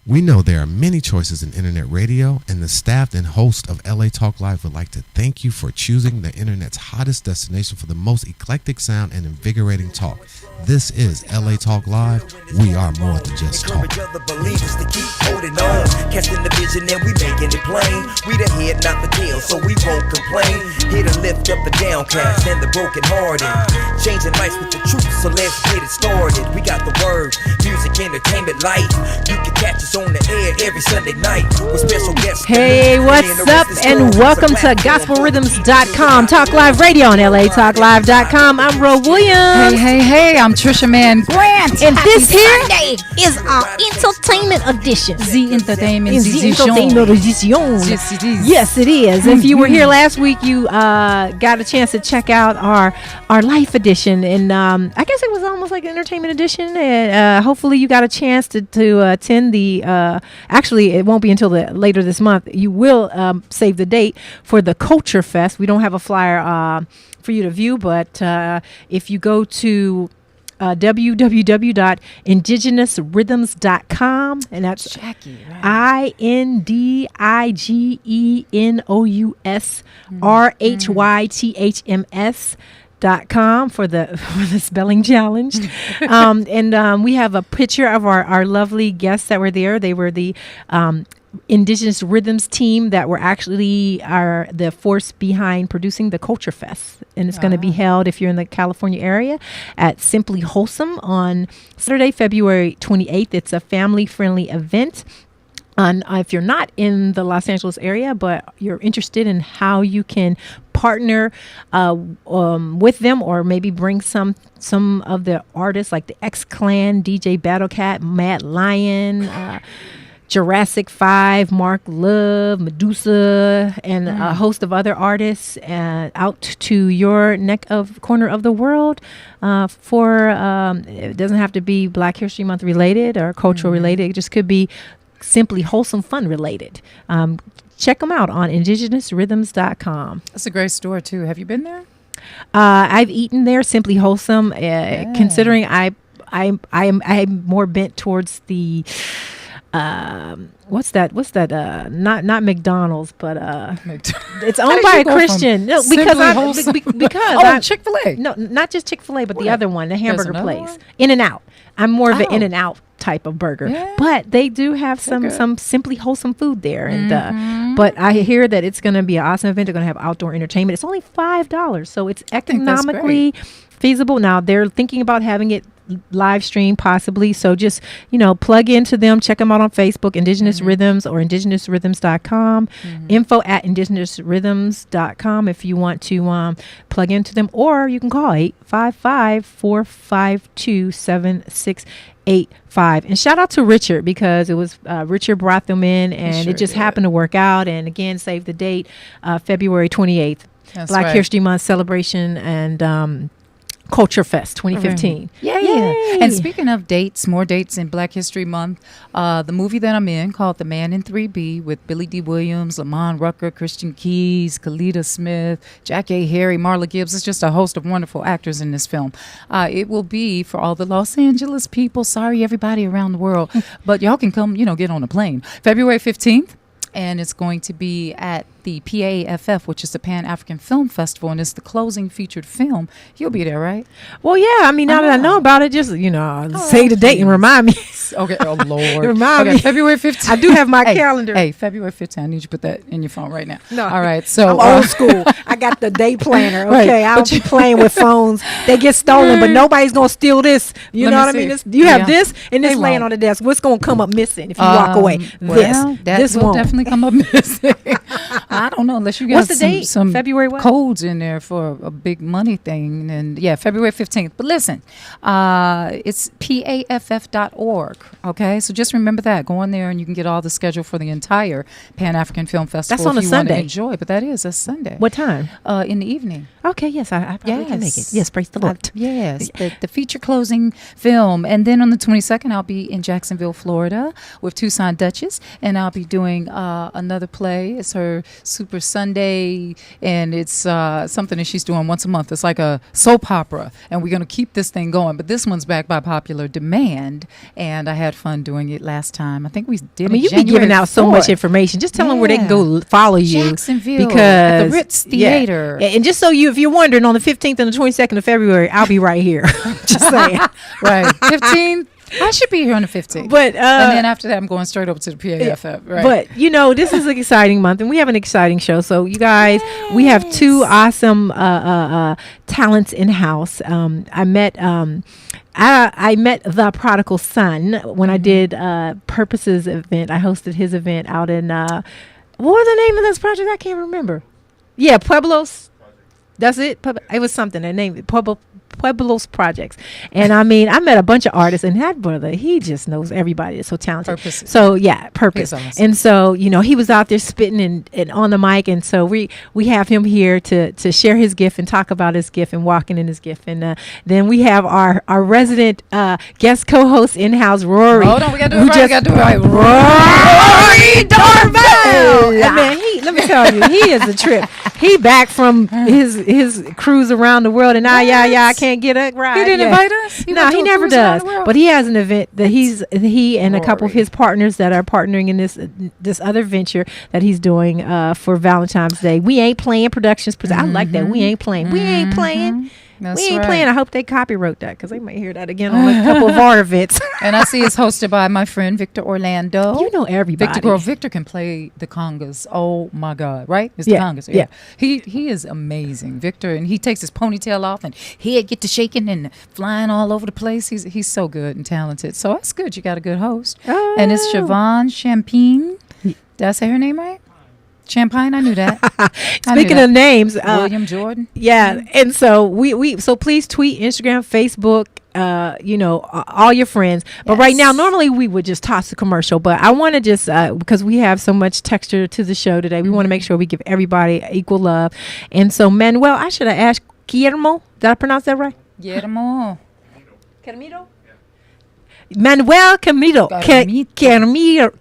We know there are many choices in internet radio, and the staff and host of LA Talk Live would like to thank you for choosing the internet's hottest destination for the most eclectic sound and invigorating talk. This is LA Talk Live. We are more than just talk. Encourage other believers to keep holding on, casting the vision and we making it plain. We the head, not the tail, so we won't complain. Here to lift up the downcast and the broken hearted, changing lives with the truth. So let's get it started. We got the words, music, entertainment, life. You can catch us on the air every Sunday night with special guests. Hey, what's up? And welcome to GospelRhythms.com, Talk Live Radio on LATalkLive.com. I'm Ro Williams. Hey, I'm Trisha Mann Grant. And this here is our entertainment edition. The entertainment edition. Yes, it is. If you were here last week, you got a chance to check out our life edition, and I guess it was almost like an entertainment edition. And hopefully, you got a chance to attend the. Actually, it won't be until later this month. You will save the date for the Culture Fest. We don't have a flyer for you to view, but if you go to www.indigenous-rhythms.com, and that's Jackie, right? INDIGENOUSRHYTHMS.com for the spelling challenge. And we have a picture of our lovely guests that were there. They were the Indigenous Rhythms team that were actually the force behind producing the Culture Fest. And it's going to be held, if you're in the California area, at Simply Wholesome on Saturday, February 28th. It's a family-friendly event. And if you're not in the Los Angeles area, but you're interested in how you can partner with them, or maybe bring some of the artists like the X-Clan, DJ Battlecat, Mad Lion, Jurassic 5, Mark Love, Medusa, and a host of other artists out to your corner of the world it doesn't have to be Black History Month related or cultural related. It just could be simply wholesome fun related. Check them out on indigenous-rhythms.com. That's a great store too. Have you been there? I've eaten there, Simply Wholesome. Considering I'm more bent towards the what's that? Not McDonald's, but it's owned by a Christian. No, because Chick-fil-A. No, not just Chick-fil-A, but the other one, the hamburger place, In-N-Out. I'm more of an In-N-Out type of burger, but they do have some simply wholesome food there. And but I hear that it's going to be an awesome event. They're going to have outdoor entertainment. It's only $5, so it's economically feasible. Now they're thinking about having it live stream possibly, so just plug into them, check them out on Facebook, Indigenous Rhythms or indigenous-rhythms.com, info@indigenous-rhythms.com if you want to plug into them, or you can call 855-452-7685. And shout out to Richard, because it was Richard brought them in, and it just happened to work out. And again, save the date, February 28th. That's Black History Month celebration and Culture Fest 2015. Yay. And speaking of dates, more dates in Black History Month, the movie that I'm in called The Man in 3B with Billy D. Williams, Lamont Rucker, Christian Keys, Kalita Smith, Jack A. Harry, Marla Gibbs. It's just a host of wonderful actors in this film. It will be for all the Los Angeles people. Sorry, everybody around the world. But y'all can come, get on a plane. February 15th. And it's going to be at the PAFF, which is the Pan-African Film Festival, and it's the closing featured film. You'll be there, right? Well, yeah. I mean, now that I know about it, just, say the date and remind me. Okay. Oh, Lord. Remind me. February 15th. I do have my calendar. Hey, February 15th. I need you to put that in your phone right now. No. All right. So I'm old school. I got the day planner. Okay. I don't be playing with phones. They get stolen, but nobody's going to steal this. You know what I mean? You have this, and this laying on the desk. What's going to come up missing if you walk away? This will definitely come up missing. I don't know, unless you got some February what? Codes in there for a big money thing. And February 15th. But listen, it's paff.org. Okay, so just remember that. Go on there and you can get all the schedule for the entire Pan-African Film Festival. That's on a Sunday. Enjoy, but that is a Sunday. What time? In the evening. Okay, yes, I probably can make it. Yes, praise the Lord. Yes, the feature closing film. And then on the 22nd, I'll be in Jacksonville, Florida with Tucson Duchess, and I'll be doing another play. It's her Super Sunday, and it's something that she's doing once a month. It's like a soap opera, and we're going to keep this thing going. But this one's back by popular demand, and I had fun doing it last time. I think we did. I mean, you be giving out so much information. Just tell them where they can go follow you. Jacksonville, because at the Ritz Theater. Yeah. And just so if you're wondering, on the 15th and the 22nd of February, I'll be right here. Just saying. Right. 15th. I should be here on the 15th. But and then after that, I'm going straight over to the PAFF. Right. But, you know, this is an exciting month, and we have an exciting show. So, you guys, we have two awesome talents in-house. I met the prodigal son when I did Purpose's event. I hosted his event out in, what was the name of this project? I can't remember. Yeah, Pueblos. That's it. It was something. They named it Pueblos Projects. And I mean, I met a bunch of artists, and that brother, he just knows everybody. It's so talented. Purpose. So yeah, Purpose. Awesome. And so, you know, he was out there spitting and on the mic. And so we have him here to share his gift and talk about his gift and walking in his gift. And then we have our resident guest co-host in-house, Rory. Hold on, we got to do it right. Rory Darvell. And man, let me tell you, he is a trip. He back from his cruise around the world, and I can't get a ride. He didn't invite us? No, he never does. But he has an event that he and a couple of his partners that are partnering in this other venture that he's doing for Valentine's Day. We Ain't Playing Productions. I like that. We ain't playing. We ain't playing. That's we ain't right. playing. I hope they copyright that, because they might hear that again on a couple of our events. And I see it's hosted by my friend Victor Orlando. You know everybody. Victor can play the congas. Oh my God! Right? It's Yeah, the congas. yeah. He is amazing, Victor, and he takes his ponytail off and he'd get to shaking and flying all over the place. He's so good and talented. So that's good. You got a good host. Oh. And it's Siobhan Champagne. Did I say her name right? Champagne, I knew that. Speaking of names, William Jordan. Yeah, and so we so please tweet, Instagram, Facebook, all your friends. But right now, normally we would just toss the commercial, but I want to just because we have so much texture to the show today, we want to make sure we give everybody equal love. And so, Manuel, I should have asked Guillermo. Did I pronounce that right? Guillermo. Camilo. Manuel Camilo.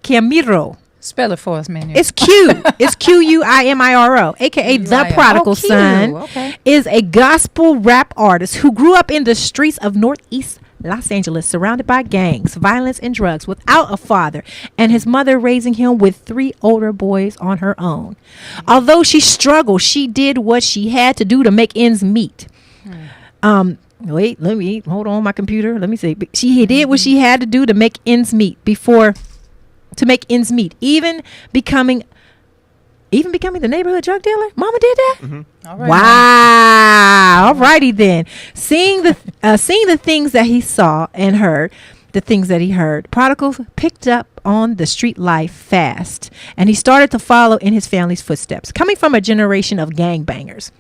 Camilo. Spell it for us, man. It's Q. It's Quimiro, aka the prodigal son. Okay. Is a gospel rap artist who grew up in the streets of Northeast Los Angeles, surrounded by gangs, violence, and drugs, without a father, and his mother raising him with 3 older boys on her own. Although she struggled, she did what she had to do to make ends meet. Wait, let me hold on my computer. Let me see. She did what she had to do to make ends meet even becoming the neighborhood drug dealer. Mama did that. Mm-hmm. All right, wow. Alrighty then. Seeing the things that he saw and heard, the things that he heard, Prodigal picked up on the street life fast, and he started to follow in his family's footsteps, coming from a generation of gangbangers.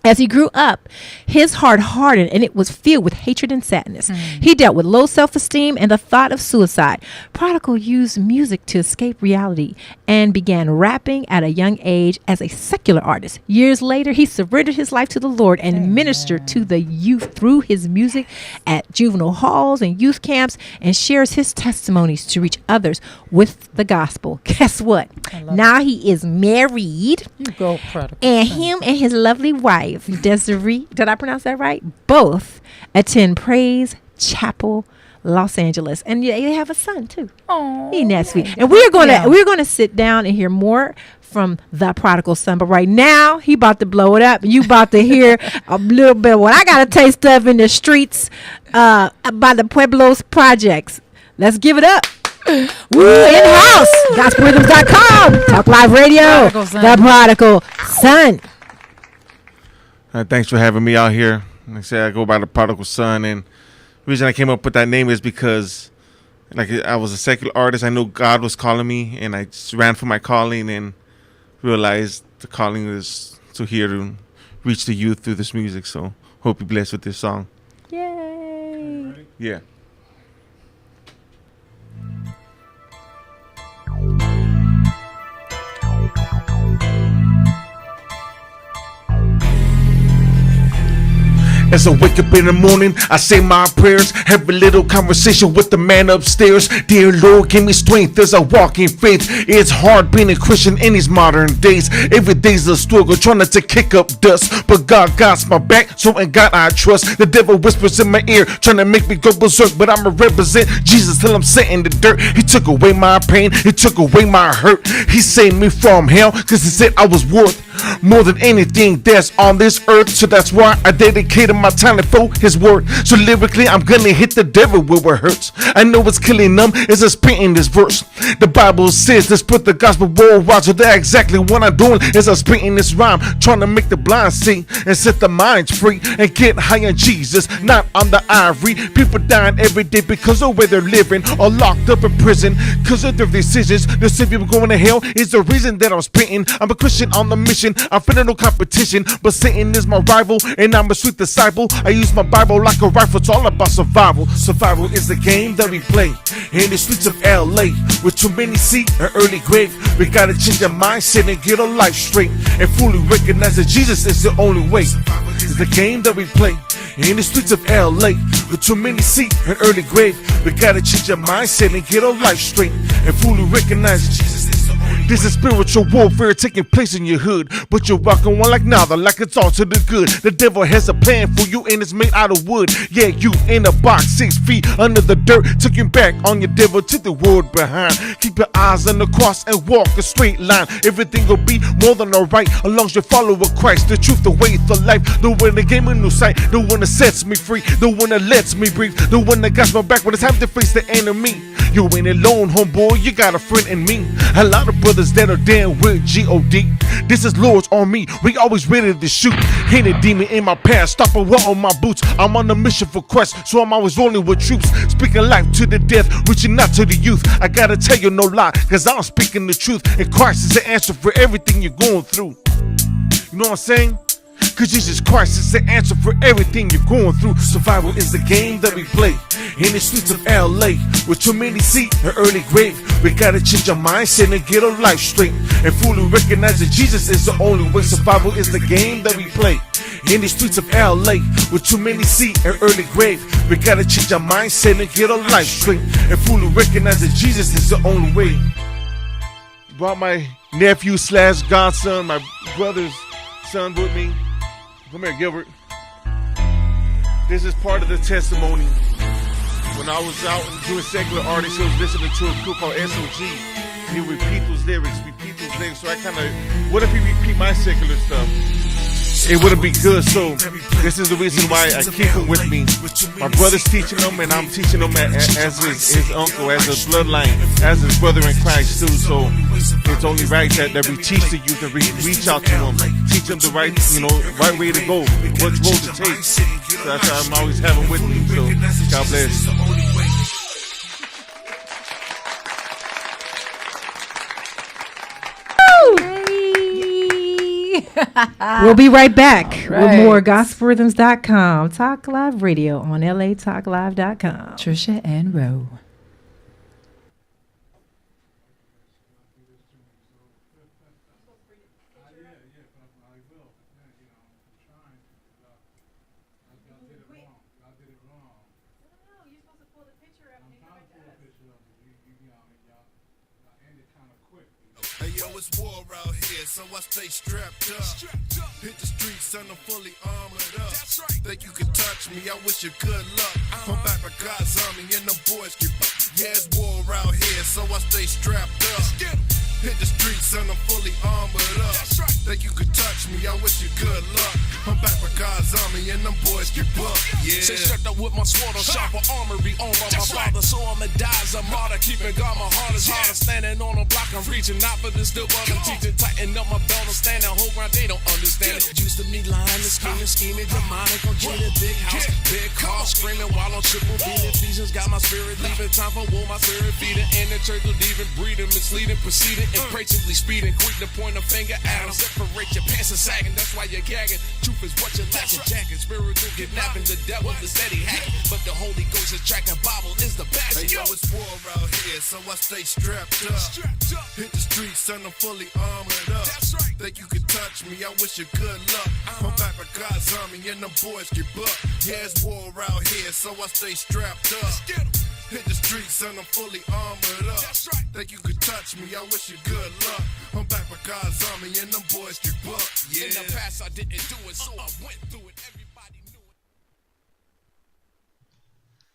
As he grew up, his heart hardened, and it was filled with hatred and sadness. He dealt with low self-esteem and the thought of suicide. Prodigal used music to escape reality and began rapping at a young age as a secular artist. Years later, he surrendered his life to the Lord and ministered to the youth through his music at juvenile halls and youth camps, and shares his testimonies to reach others with the gospel. Guess what? Now he is married. You go, Prodigal. And him and his lovely wife, Desiree, did I pronounce that right? Both attend Praise Chapel, Los Angeles, and they have a son too. Oh, ain't that sweet? And we're gonna sit down and hear more from the prodigal son. But right now, he about to blow it up. You about to hear a little bit of what I got to taste of in the streets by the Pueblos Projects. Let's give it up. Woo, in-house, gospelrhythms.com, Talk Live Radio, the prodigal son. Thanks for having me out here. Like I said, I go by the prodigal son, and the reason I came up with that name is because, like, I was a secular artist. I knew God was calling me, and I just ran for my calling and realized the calling is to reach the youth through this music. So hope you're blessed with this song. Yay! Yeah. As I wake up in the morning, I say my prayers, have a little conversation with the man upstairs. Dear Lord, give me strength as I walk in faith. It's hard being a Christian in these modern days. Every day's a struggle, trying not to kick up dust. But God got my back, so in God I trust. The devil whispers in my ear, trying to make me go berserk. But I'ma represent Jesus till I'm set in the dirt. He took away my pain, he took away my hurt. He saved me from hell, cause he said I was worth more than anything that's on this earth. So that's why I dedicated my talent for his word. So lyrically I'm gonna hit the devil where it hurts. I know it's killing them as I spit in this verse. The Bible says let's put the gospel worldwide. So that's exactly what I'm doing as I spit in this rhyme, trying to make the blind see and set the minds free and get high on Jesus, not on the ivory. People dying every day because of where they're living, or locked up in prison because of their decisions. The Savior going to hell is the reason that I'm spitting. I'm a Christian on the mission, I'm feeling no competition, but Satan is my rival and I'm a sweet disciple. I use my Bible like a rifle, it's all about survival. Survival is the game that we play in the streets of LA. With too many see an early grave, we gotta change our mindset and get our life straight and fully recognize that Jesus is the only way. It's the game that we play in the streets of LA. With too many see an early grave, we gotta change our mindset and get our life straight and fully recognize that Jesus is the only way. This is spiritual warfare taking place in your hood, but you're walking one like nada, like it's all to the good. The devil has a plan for you and it's made out of wood. Yeah, you in a box 6 feet under the dirt, taking back on your devil to the world behind. Keep your eyes on the cross and walk a straight line. Everything will be more than alright as long as you follow Christ, the truth, the way, the life. The one that gave me new sight, the one that sets me free, the one that lets me breathe, the one that got my back when it's time to face the enemy. You ain't alone, homeboy, you got a friend in me. A lot of brothers that are down with G.O.D. This is Lord's on me, we always ready to shoot. Ain't a demon in my past, stop a wall on my boots. I'm on a mission for Christ, so I'm always rolling with troops. Speaking life to the death, reaching out to the youth. I gotta tell you no lie, cause I'm speaking the truth. And Christ is the answer for everything you're going through. You know what I'm saying? Cause Jesus Christ is the answer for everything you're going through. Survival is the game that we play in the streets of LA. With too many see an early grave, we gotta change our mindset and get our life straight and fully recognize that Jesus is the only way. Survival is the game that we play in the streets of LA. With too many see an early grave, we gotta change our mindset and get our life straight and fully recognize that Jesus is the only way. Brought my nephew / godson, my brother's son with me. Come here, Gilbert. This is part of the testimony. When I was out doing secular artists, he was listening to a crew called SOG. He would repeat those lyrics. So I kind of, what if he repeat my secular stuff? It wouldn't be good, so this is the reason why I keep him with me. My brother's teaching him, and I'm teaching him as his uncle, as a bloodline, as his brother in Christ too. So it's only right that we teach the youth and reach out to them, teach them the right, right way to go, what road to take. So that's why I'm always having with me. So God bless. We'll be right back Right. with more gospelrhythms.com, Talk Live Radio on latalklive.com. Trisha and Roe. Hey yo, it's war out here, so I stay strapped up. Hit the streets and I'm fully armored up. Think you can touch me, I wish you good luck. I'm back with God's army and them boys keep up. Yeah, it's war out here, so I stay strapped up. Hit the streets and I'm fully armored up. Think you could touch me, I wish you good luck. I'm back with God's army and them boys keep up. Yeah. Stay strapped up with my sword on sharper armory owned by my father. So I'ma die as a martyr, keeping God my heart is harder. Standing on a block, I'm reaching out for this still, but I'm teaching, tighten up my belt, I'm standing whole ground, they don't understand it. Used to me lying and scheming, demonic on Gina, big house, big car, screaming while I'm triple beating, visions got my spirit leaving. Time for war, my spirit feeding. In the church of even breathing, misleading, proceeding, impatiently speeding. Quick to point a finger at them. Separate your pants and sagging, that's why you're gagging. Truth is what you're lacking. Jacking, spiritual kidnapping. The devil is steady hacking. But the Holy Ghost is tracking. Bible is the best. Hey, yo, it's war out here, so I stay strapped up. Hit the streets and I'm fully armored up. That's right. Think you can touch me, I wish you good luck. I'm back with God's army and them boys get bucked. Yeah, it's war out here, so I stay strapped up. Hit the streets and I'm fully armored up. That's right. Think you could touch me, I wish you good luck. I'm back with God's army and them boys get bucked. Yeah. In the past I didn't do it, so I went through it. Everybody knew it.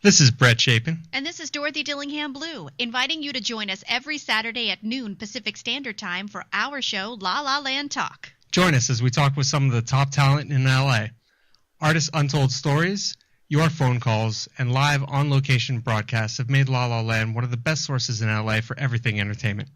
This is Brett Chapin. And this is Dorothy Dillingham Blue, inviting you to join us every Saturday at noon Pacific Standard Time for our show, La La Land Talk. Join us as we talk with some of the top talent in LA. Artists' untold stories, your phone calls, and live on-location broadcasts have made La La Land one of the best sources in LA for everything entertainment.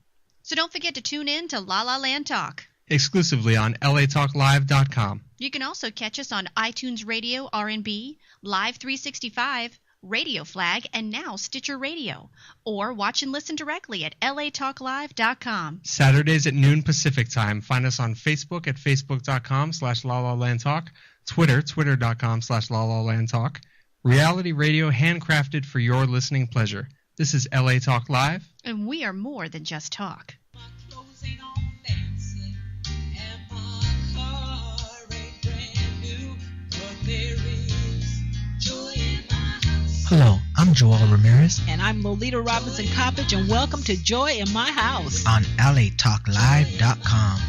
So don't forget to tune in to La La Land Talk. Exclusively on latalklive.com. You can also catch us on iTunes Radio R&B, Live 365, Radio Flag, and now Stitcher Radio. Or watch and listen directly at latalklive.com. Saturdays at noon Pacific Time. Find us on Facebook at facebook.com/LaLaLandTalk, Twitter, twitter.com/LaLaLandTalk. Reality radio handcrafted for your listening pleasure. This is LA Talk Live. And we are more than just talk. Hello, I'm Joel Ramirez. And I'm Lolita Robinson Coppage, and welcome to Joy in My House On latalklive.com.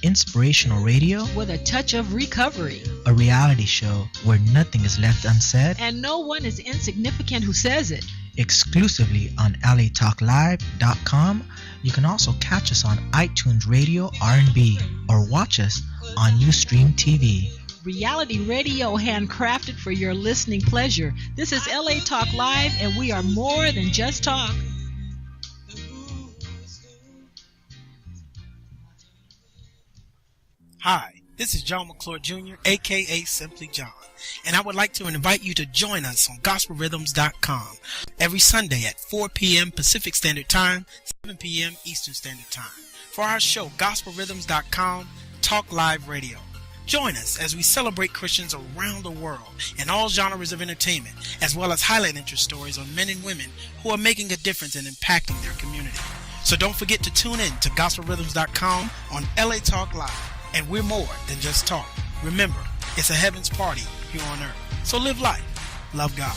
Inspirational radio with a touch of recovery. A reality show where nothing is left unsaid. And no one is insignificant who says it. Exclusively on latalklive.com. You can also catch us on iTunes Radio R&B or watch us on Ustream TV. Reality radio handcrafted for your listening pleasure. This is LA Talk Live, and we are more than just talk. Hi, this is John McClure Jr., a.k.a. Simply John, and I would like to invite you to join us on gospelrhythms.com every Sunday at 4 p.m. Pacific Standard Time, 7 p.m. Eastern Standard Time for our show, gospelrhythms.com, Talk Live Radio. Join us as we celebrate Christians around the world in all genres of entertainment, as well as highlight interest stories on men and women who are making a difference and impacting their community. So don't forget to tune in to gospelrhythms.com on LA Talk Live. And we're more than just talk. Remember, it's a heaven's party here on earth. So live life. Love God.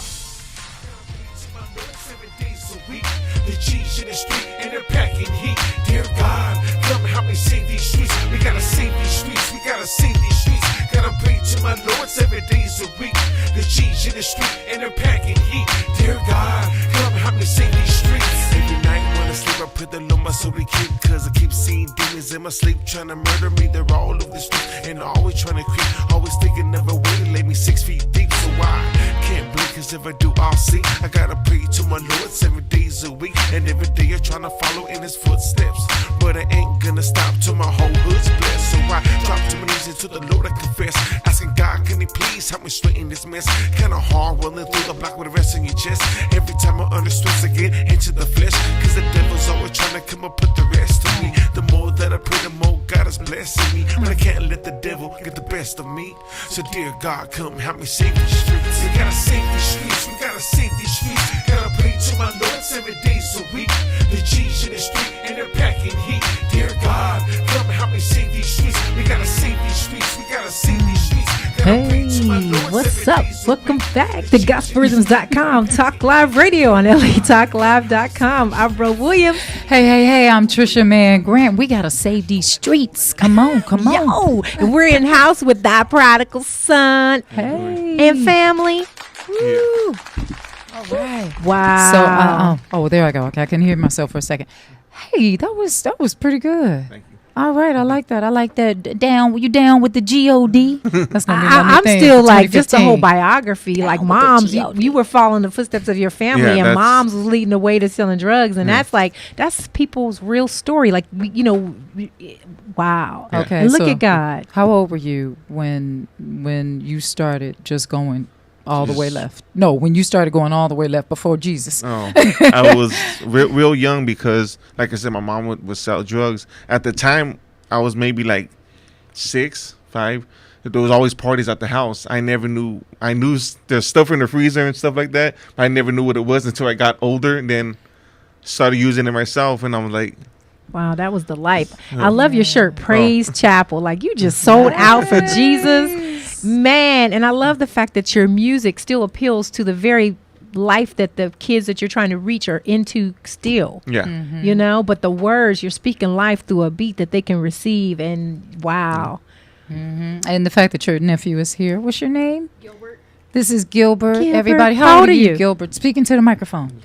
The G's in the street and they're packing heat. Dear God, come help me save these streets. We gotta save these streets. We gotta save these streets. Gotta pray to my Lord 7 days a week. The G's in the street and they're packing heat. Dear God, come help me save these streets. Every night when I sleep, I put the Lord my soul to keep. Cause I keep seeing demons in my sleep trying to murder me. They're all over the street and always trying to creep. Always thinking of a way to lay me 6 feet deep. So I can't blink, cause if I do, I'll see. I gotta pray to my Lord 7 days a week. And every day I'm trying to follow in his footsteps. But I ain't gonna stop till my whole hood's blessed. So I drop to my knees and to the Lord I confess. Asking God, can he please help me straighten this mess? Kinda hard rolling through the block with a rest in your chest. Every time I'm under stress I get into the flesh. Cause the devil's always trying to come and put the rest of me. The more that I pray, the more God is blessing me. But I can't let the devil get the best of me. So dear God, come help me save these streets. We gotta save these streets. We gotta save these streets. Gotta pray to my Lord 7 days a week. The G's in the street and they're packing heat. Dear God, come help me save these streets. We gotta save these streets. We gotta save these streets. Hey, what's up? Welcome back to gospelrhythms.com, Talk Live Radio on latalklive.com. I'm Bro Williams. Hey, I'm Trisha, man. Grant, we got to save these streets. Come on. Yo, and we're in house with thy prodigal son. Hey. And family. Woo. All right. Wow. So, there I go. Okay, I can hear myself for a second. Hey, that was pretty good. Thank you. All right, I like that. You down with the G-O-D? That's not I'm still like just the whole biography. Like moms, you were following the footsteps of your family, and moms was leading the way to selling drugs, and that's people's real story. Like wow. Okay, and look at God. How old were you when you started just going all the way left. No, when you started going all the way left before Jesus. Oh, I was real young because, like I said, my mom would sell drugs. At the time, I was maybe like 6, 5. There was always parties at the house. I never knew. I knew there's stuff in the freezer and stuff like that. But I never knew what it was until I got older and then started using it myself. And I was like, wow, that was the life. I love your shirt, Praise Chapel. Like, you just sold out for Jesus. Man, and I love the fact that your music still appeals to the very life that the kids that you're trying to reach are into still. Yeah. You know, but the words, you're speaking life through a beat that they can receive, and wow. And the fact that your nephew is here. What's your name? Gilbert. This is Gilbert. Everybody, How old are you? Gilbert? Speaking to the microphone.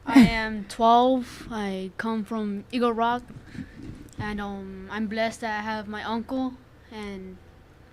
I am 12. I come from Eagle Rock, and I'm blessed that I have my uncle, and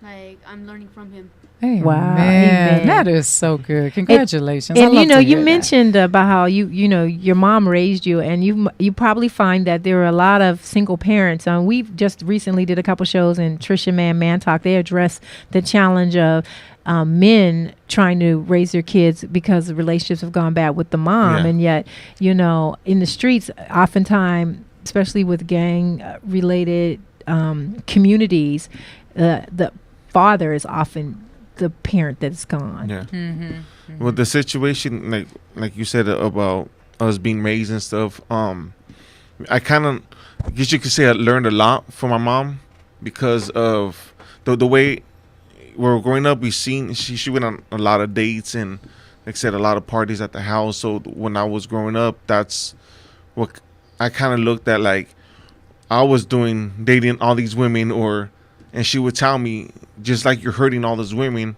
like I'm learning from him. Hey, Wow, man, amen. that is so good. Congratulations. And I love you know, to you hear that. mentioned about how you know your mom raised you, and you probably find that there are a lot of single parents. We've just recently did a couple shows in Trisha Man Talk. They addressed the challenge of men trying to raise their kids because the relationships have gone bad with the mom, and yet, you know, in the streets, oftentimes, especially with gang related communities, the father is often the parent that's gone. Yeah. Well, the situation, like you said about us being raised and stuff, I kind of, I guess you could say I learned a lot from my mom because of the way we were growing up. We seen she went on a lot of dates and, like I said, a lot of parties at the house. So when I was growing up, that's what I kind of looked at, like I was dating all these women, and she would tell me, just like you're hurting all those women,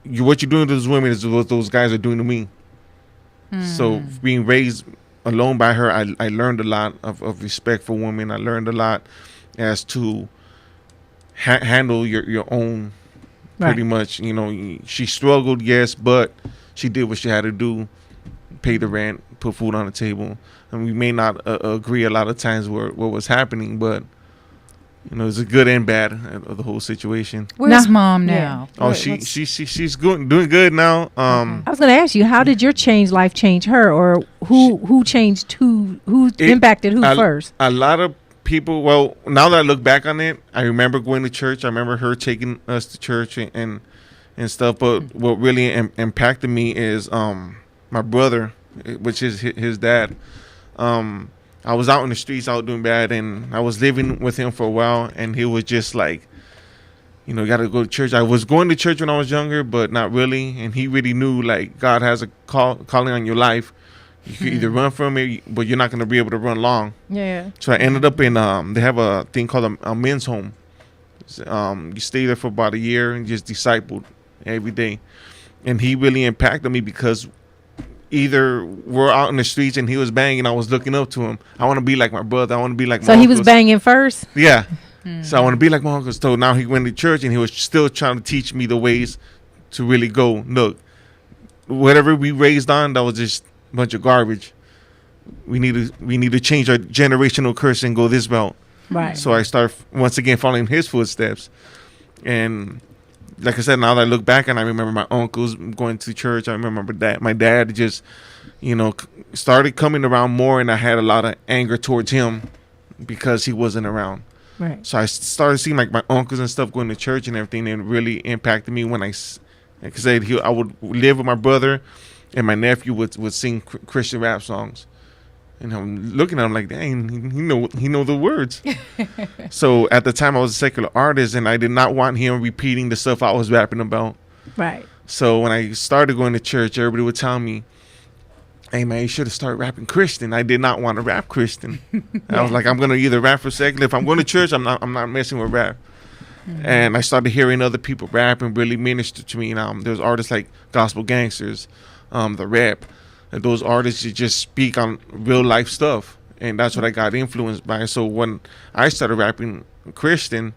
what you're doing to those women is what those guys are doing to me. So being raised alone by her, I learned a lot of respect for women. I learned a lot as to handle your own, pretty much. You know, she struggled, yes, but she did what she had to do, pay the rent, put food on the table. And we may not agree a lot of times what was happening, but you know, it's a good and bad of the whole situation. Where's mom now? Oh, she's doing good now. I was going to ask you, how did your life change her, or who changed who impacted who first? A lot of people. Well, now that I look back on it, I remember going to church. I remember her taking us to church and stuff. But what really impacted me is my brother, which is his dad. I was out in the streets, out doing bad, and I was living with him for a while, and he was just like, you know, you got to go to church. I was going to church when I was younger, but not really, and he really knew, like, God has a calling on your life. You can either run from it, but you're not going to be able to run long. Yeah. So I ended up in, they have a thing called a men's home. You stay there for about a year and just discipled every day. And he really impacted me because either we're out in the streets and he was banging, I was looking up to him. I want to be like my brother. I want to be like my So he was banging first? Yeah. So I want to be like my uncle. So now he went to church and he was still trying to teach me the ways to really go, look, whatever we raised on, that was just a bunch of garbage. We need to change our generational curse and go this route. Right. So I start once again following his footsteps. And like I said, now that I look back and I remember my uncles going to church, I remember my dad just, you know, started coming around more, and I had a lot of anger towards him because he wasn't around. Right. So I started seeing like my uncles and stuff going to church and everything, and it really impacted me when like I said, I would live with my brother, and my nephew would sing Christian rap songs. And I'm looking at him like, dang, he know the words. So at the time I was a secular artist, and I did not want him repeating the stuff I was rapping about. Right. So when I started going to church, everybody would tell me, hey man, you should have started rapping Christian. I did not want to rap Christian. I was like, I'm gonna either rap for secular. If I'm going to church, I'm not messing with rap. And I started hearing other people rap and really minister to me. There's artists like Gospel Gangsters, the Rap. And those artists just speak on real life stuff, and that's what I got influenced by. So when I started rapping Christian,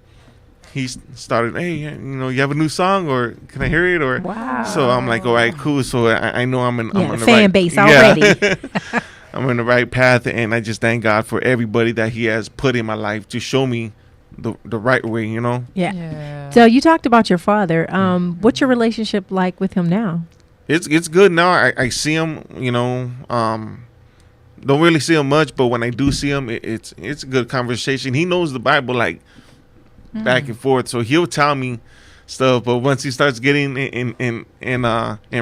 he started, hey, you know, you have a new song, or can I hear it? Or wow. So I'm like, all right, cool. So I know I'm on the fan right base already. I'm in the right path, and I just thank God for everybody that He has put in my life to show me the right way, you know. Yeah. So you talked about your father. What's your relationship like with him now? It's good now. I see him, you know. Don't really see him much, but when I do see him, it's a good conversation. He knows the Bible like back and forth, so he'll tell me stuff. But once he starts getting in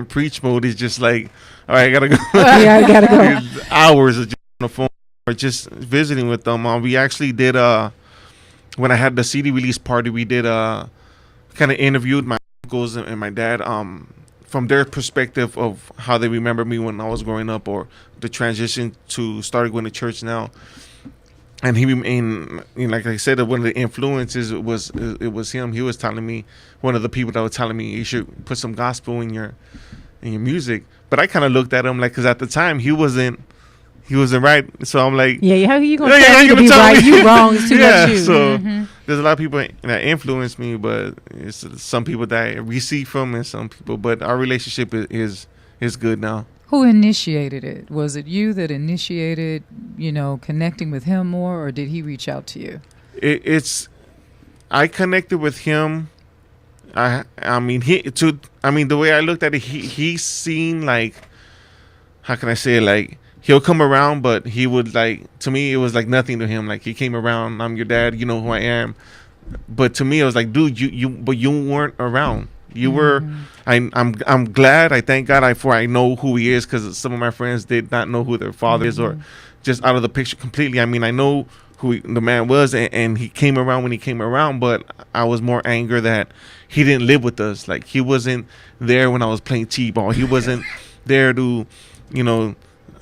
preach mode, it's just like, all right, I gotta go. Yeah, I gotta go. Hours of just on the phone or just visiting with them. We actually did when I had the CD release party, we did kind of interviewed my uncles and my dad from their perspective of how they remember me when I was growing up, or the transition to starting going to church now. And like I said, one of the influences was him. He was telling me, one of the people that was telling me, you should put some gospel in your music. But I kind of looked at him like, because at the time he wasn't right. So I'm like, yeah, how are you gonna tell me to be right? You wrong. It's too much you. So there's a lot of people that influence me, but it's some people that I receive from, and some people. But our relationship is good now. Who initiated it? Was it you that initiated, connecting with him more, or did he reach out to you? I connected with him. The way I looked at it, he's seen, like, how can I say it, like, he'll come around, but he would, like, to me, it was like nothing to him. Like, he came around, I'm your dad, you know who I am. But to me, it was like, dude, you weren't around. You were. I'm glad. I thank God I know who he is, because some of my friends did not know who their father is, or just out of the picture completely. I mean, I know who the man was, and he came around when he came around, but I was more anger that he didn't live with us. Like, he wasn't there when I was playing t-ball. He wasn't there to,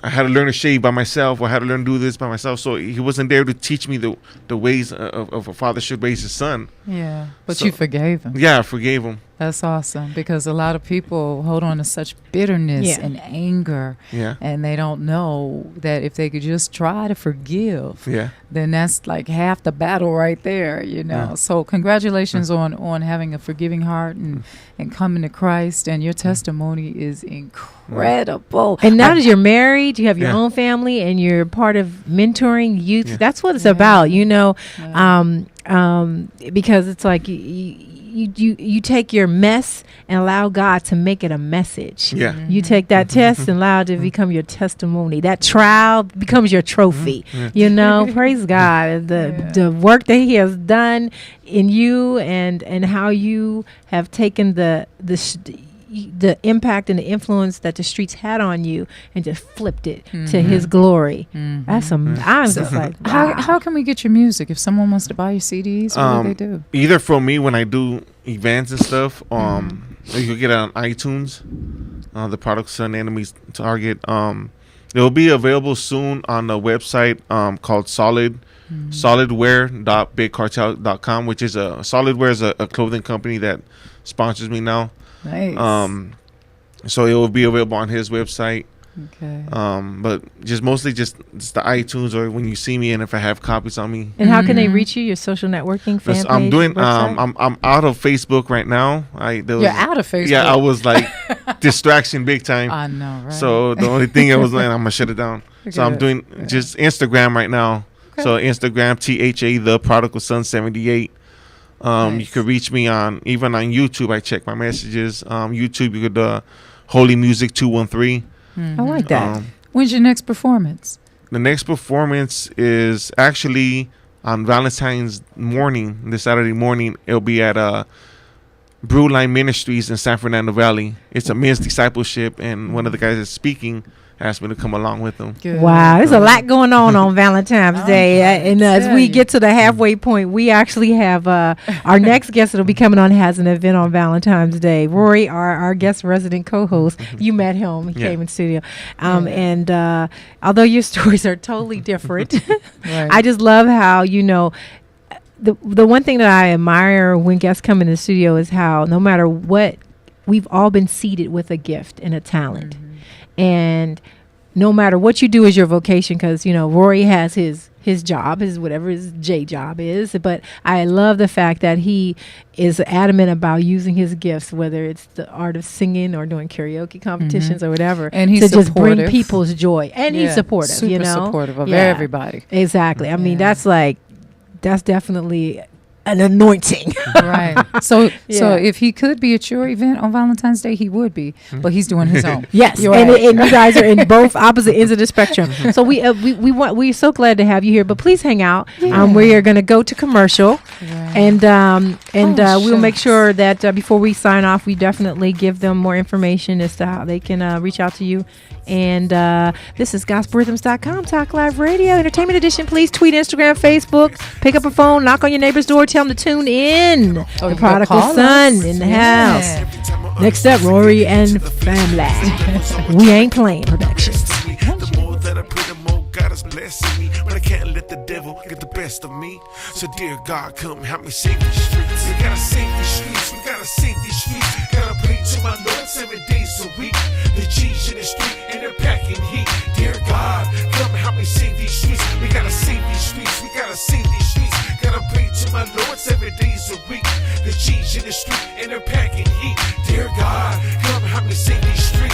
I had to learn to shave by myself, or I had to learn to do this by myself. So he wasn't there to teach me the ways of a father should raise his son. Yeah, but you forgave him. Yeah, I forgave him. That's awesome, because a lot of people hold on to such bitterness and anger, and they don't know that if they could just try to forgive, then that's like half the battle right there, Yeah. So congratulations on having a forgiving heart and coming to Christ, and your testimony is incredible. And now that you're married, you have your own family, and you're part of mentoring youth. That's what it's about, because it's like you take your mess and allow God to make it a message. Yeah. You take that test and allow it to become your testimony. That trial becomes your trophy. Praise God. The work that he has done in you, and how you have taken the impact and the influence that the streets had on you, and just flipped it to his glory. That's I'm just like, wow. How can we get your music if someone wants to buy your CDs? What do they do? Either from me when I do events and stuff. You can get it on iTunes. The Prodigal Son Enemies Target. It will be available soon on the website called solidwear.bigcartel.com, which is Solidwear is a clothing company that sponsors me now. Nice. So it will be available on his website. Okay. But mostly just the iTunes, or when you see me, and if I have copies on me. And how can they reach you? Your social networking fan page? I'm doing. I'm out of Facebook right now. You're out of Facebook. Yeah, I was like distraction big time. I know, right? So the only thing I was like, I'm gonna shut it down. So I'm doing just Instagram right now. Okay. So Instagram, THA the Prodigal Son 78. Nice. You could reach me even on YouTube. I check my messages. YouTube, you could Holy Music 213. I like that. When's your next performance? The next performance is actually on Valentine's morning, this Saturday morning. It'll be at Brewline Ministries in San Fernando Valley. It's a men's discipleship, and one of the guys that's speaking asked me to come along with them. Good. Wow, there's a lot going on Valentine's Day. And as we get to the halfway point, we actually have our next guest that'll be coming on has an event on Valentine's Day. Rory, our guest resident co-host, you met him. He came in studio. And although your stories are totally different, I just love how, the one thing that I admire when guests come in the studio is how no matter what, we've all been seeded with a gift and a talent. And no matter what you do as your vocation, because, Rory has his job, whatever his J job is. But I love the fact that he is adamant about using his gifts, whether it's the art of singing or doing karaoke competitions or whatever, and he's to supportive. Just bring people's joy. And he's supportive, super supportive of everybody. Exactly. I mean, that's definitely an anointing. Right. So Yeah. if he could be at your event on Valentine's Day, he would be, but he's doing his own. Yes, You're and, right. and you guys are in both opposite ends of the spectrum. So we're so glad to have you here. But please hang out. We are going to go to commercial, and we'll make sure that before we sign off, we definitely give them more information as to how they can reach out to you. And this is gospelrhythms.com, Talk Live Radio, Entertainment Edition. Please tweet, Instagram, Facebook, pick up a phone, knock on your neighbor's door, tell them to tune in. The prodigal son in the house. Next up, Rory and Family. We Ain't Playing Productions. The more that I pray, the more God is blessing me. But I can't let the devil get the best of me. So dear God, come help me save these streets. We gotta save these streets. We gotta save these streets. Gotta pray to my Lord 7 days a week. The G's in the street and they're packing heat. Dear God, come help me save these streets. We gotta save these streets. We gotta save these streets. Gotta pray to my Lord 7 days a week. The G's in the street and they're packing heat. Dear God, come help me save these streets.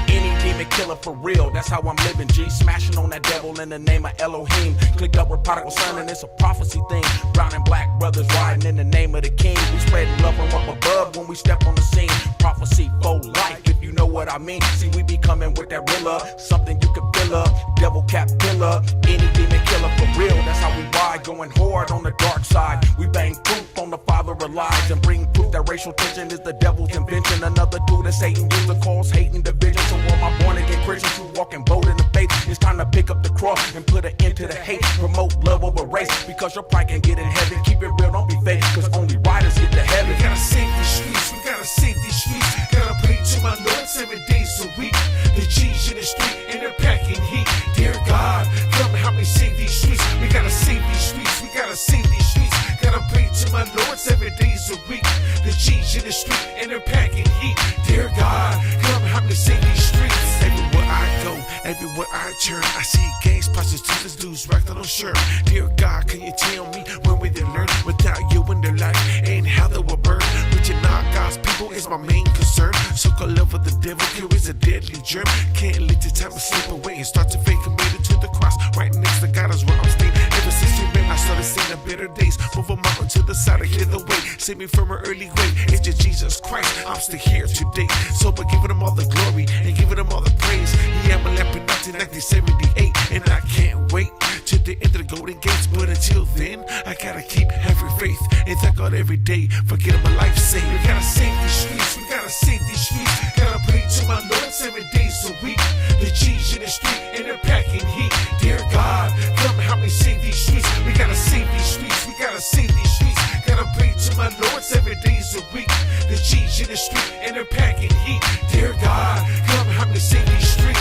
Any demon killer for real, that's how I'm living, G. Smashing on that devil in the name of Elohim. Clicked up with prodigal son and it's a prophecy thing. Brown and black brothers riding in the name of the king. We spreading love from up above when we step on the scene. Prophecy for life, if you know what I mean. See, we be coming with that rilla, something you can fill up. Devil cap pillar, any demon killer for real, that's how we ride. Going hard on the dark side. We bang proof on the father of lies and bring proof that racial tension is the devil's invention. Another tool that Satan used to cause hate and division. So all my born again Christians who walking bold in the faith, it's time to pick up the cross and put an end to the hate. Promote love over race, because your pride can get in heaven. Keep it real, don't be fake, because only riders get to heaven. We gotta save these streets, we gotta save these streets. Gotta pray to my Lord 7 days a week. The G's in the street and they're packing heat. Dear God, come help me save these streets. We gotta save these streets, we gotta save these streets. Gotta pray to my Lord 7 days a week. The G's in the street and they're packing heat. Dear God, come help me save these streets. Everywhere I go, everywhere I turn, I see gangs, prostitutes, dudes wrapped on shirt. Dear God, can you tell me when we did learn without you in their life and how they will burn? Reaching out God's people is my main concern. So-called love of the devil carries a deadly germ. Can't let the time slip away and start to fade committed to the cross. Right next to God is where I'm staying. Ever since you been, I started seeing the better days. Move a mountain to the side and clear the way. Save me from an early grave. It's just Jesus Christ, I'm still here today. So by giving him all the glory and giving him all the praise. He had my lamp in 1978, and I can't wait to the end of the golden gates. But until then, I gotta keep having faith and thank God every day for getting my life saved. We gotta save these streets, we gotta save these streets. Gotta pray to my Lord 7 days a week. The G's in the street and they're packing heat. Dear God, come help me save these streets. We gotta save these streets, we gotta save these streets. Gotta pray to my Lord 7 days a week. The G's in the street and they're packing heat. Dear God, come help me save these streets.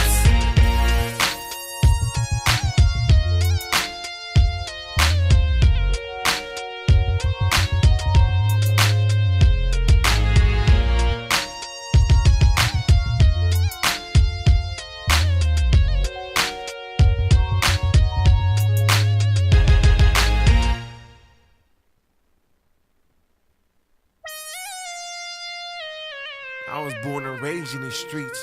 I was born and raised in the streets.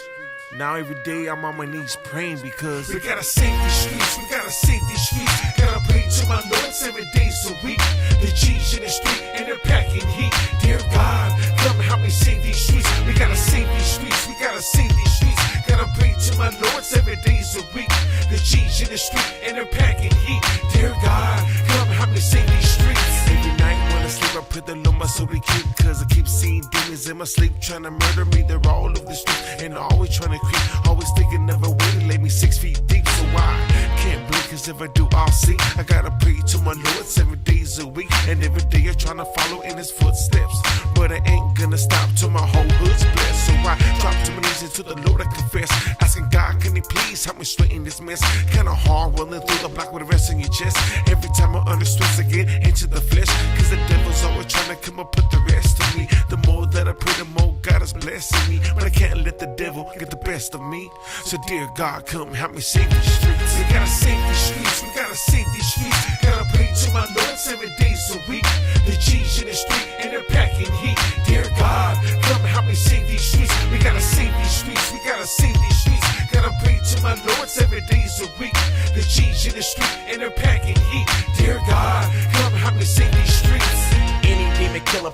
Now every day I'm on my knees praying because we gotta save these streets, we gotta save these streets. Gotta pray to my Lord 7 days a week. The G's in the street and they're packing heat. Dear God, come help me save these streets. We gotta save these streets, we gotta save these streets. Gotta pray to my Lord 7 days a week. The G's in the street and they're packing heat. Dear God, come help me save these streets. Every night when I sleep, I pray the Lord my soul to keep, cause I keep seeing demons in my sleep trying to murder me. They're all over the streets and always trying to creep, always thinking of a way to lay me 6 feet deep. So I can't blink, cause if I do, I'll see. I gotta pray to my Lord 7 days a week, and every day I'm trying to follow in his footsteps. But I ain't gonna stop till my whole hood's blessed. So I drop to my knees and to the Lord I confess, asking God, can he please help me straighten this mess? Kinda hard rolling through the block with a rest in your chest. Every time I'm under stress, I get into the flesh, cause the devil's always trying to come up with the rest of me. The more that I pray, the more God is blessing me. But I can't let the devil get the best of me. So dear God, come help me save these streets. We gotta save these streets, we gotta save these streets. Gotta pray to my Lord 7 days a week. The G's in the street and they're packing heat. Dear God, come help me save these streets. We gotta save these streets, we gotta save these streets. Gotta pray to my Lord 7 days a week. The G's in the street and they're packing heat. Dear God, come help me save these streets.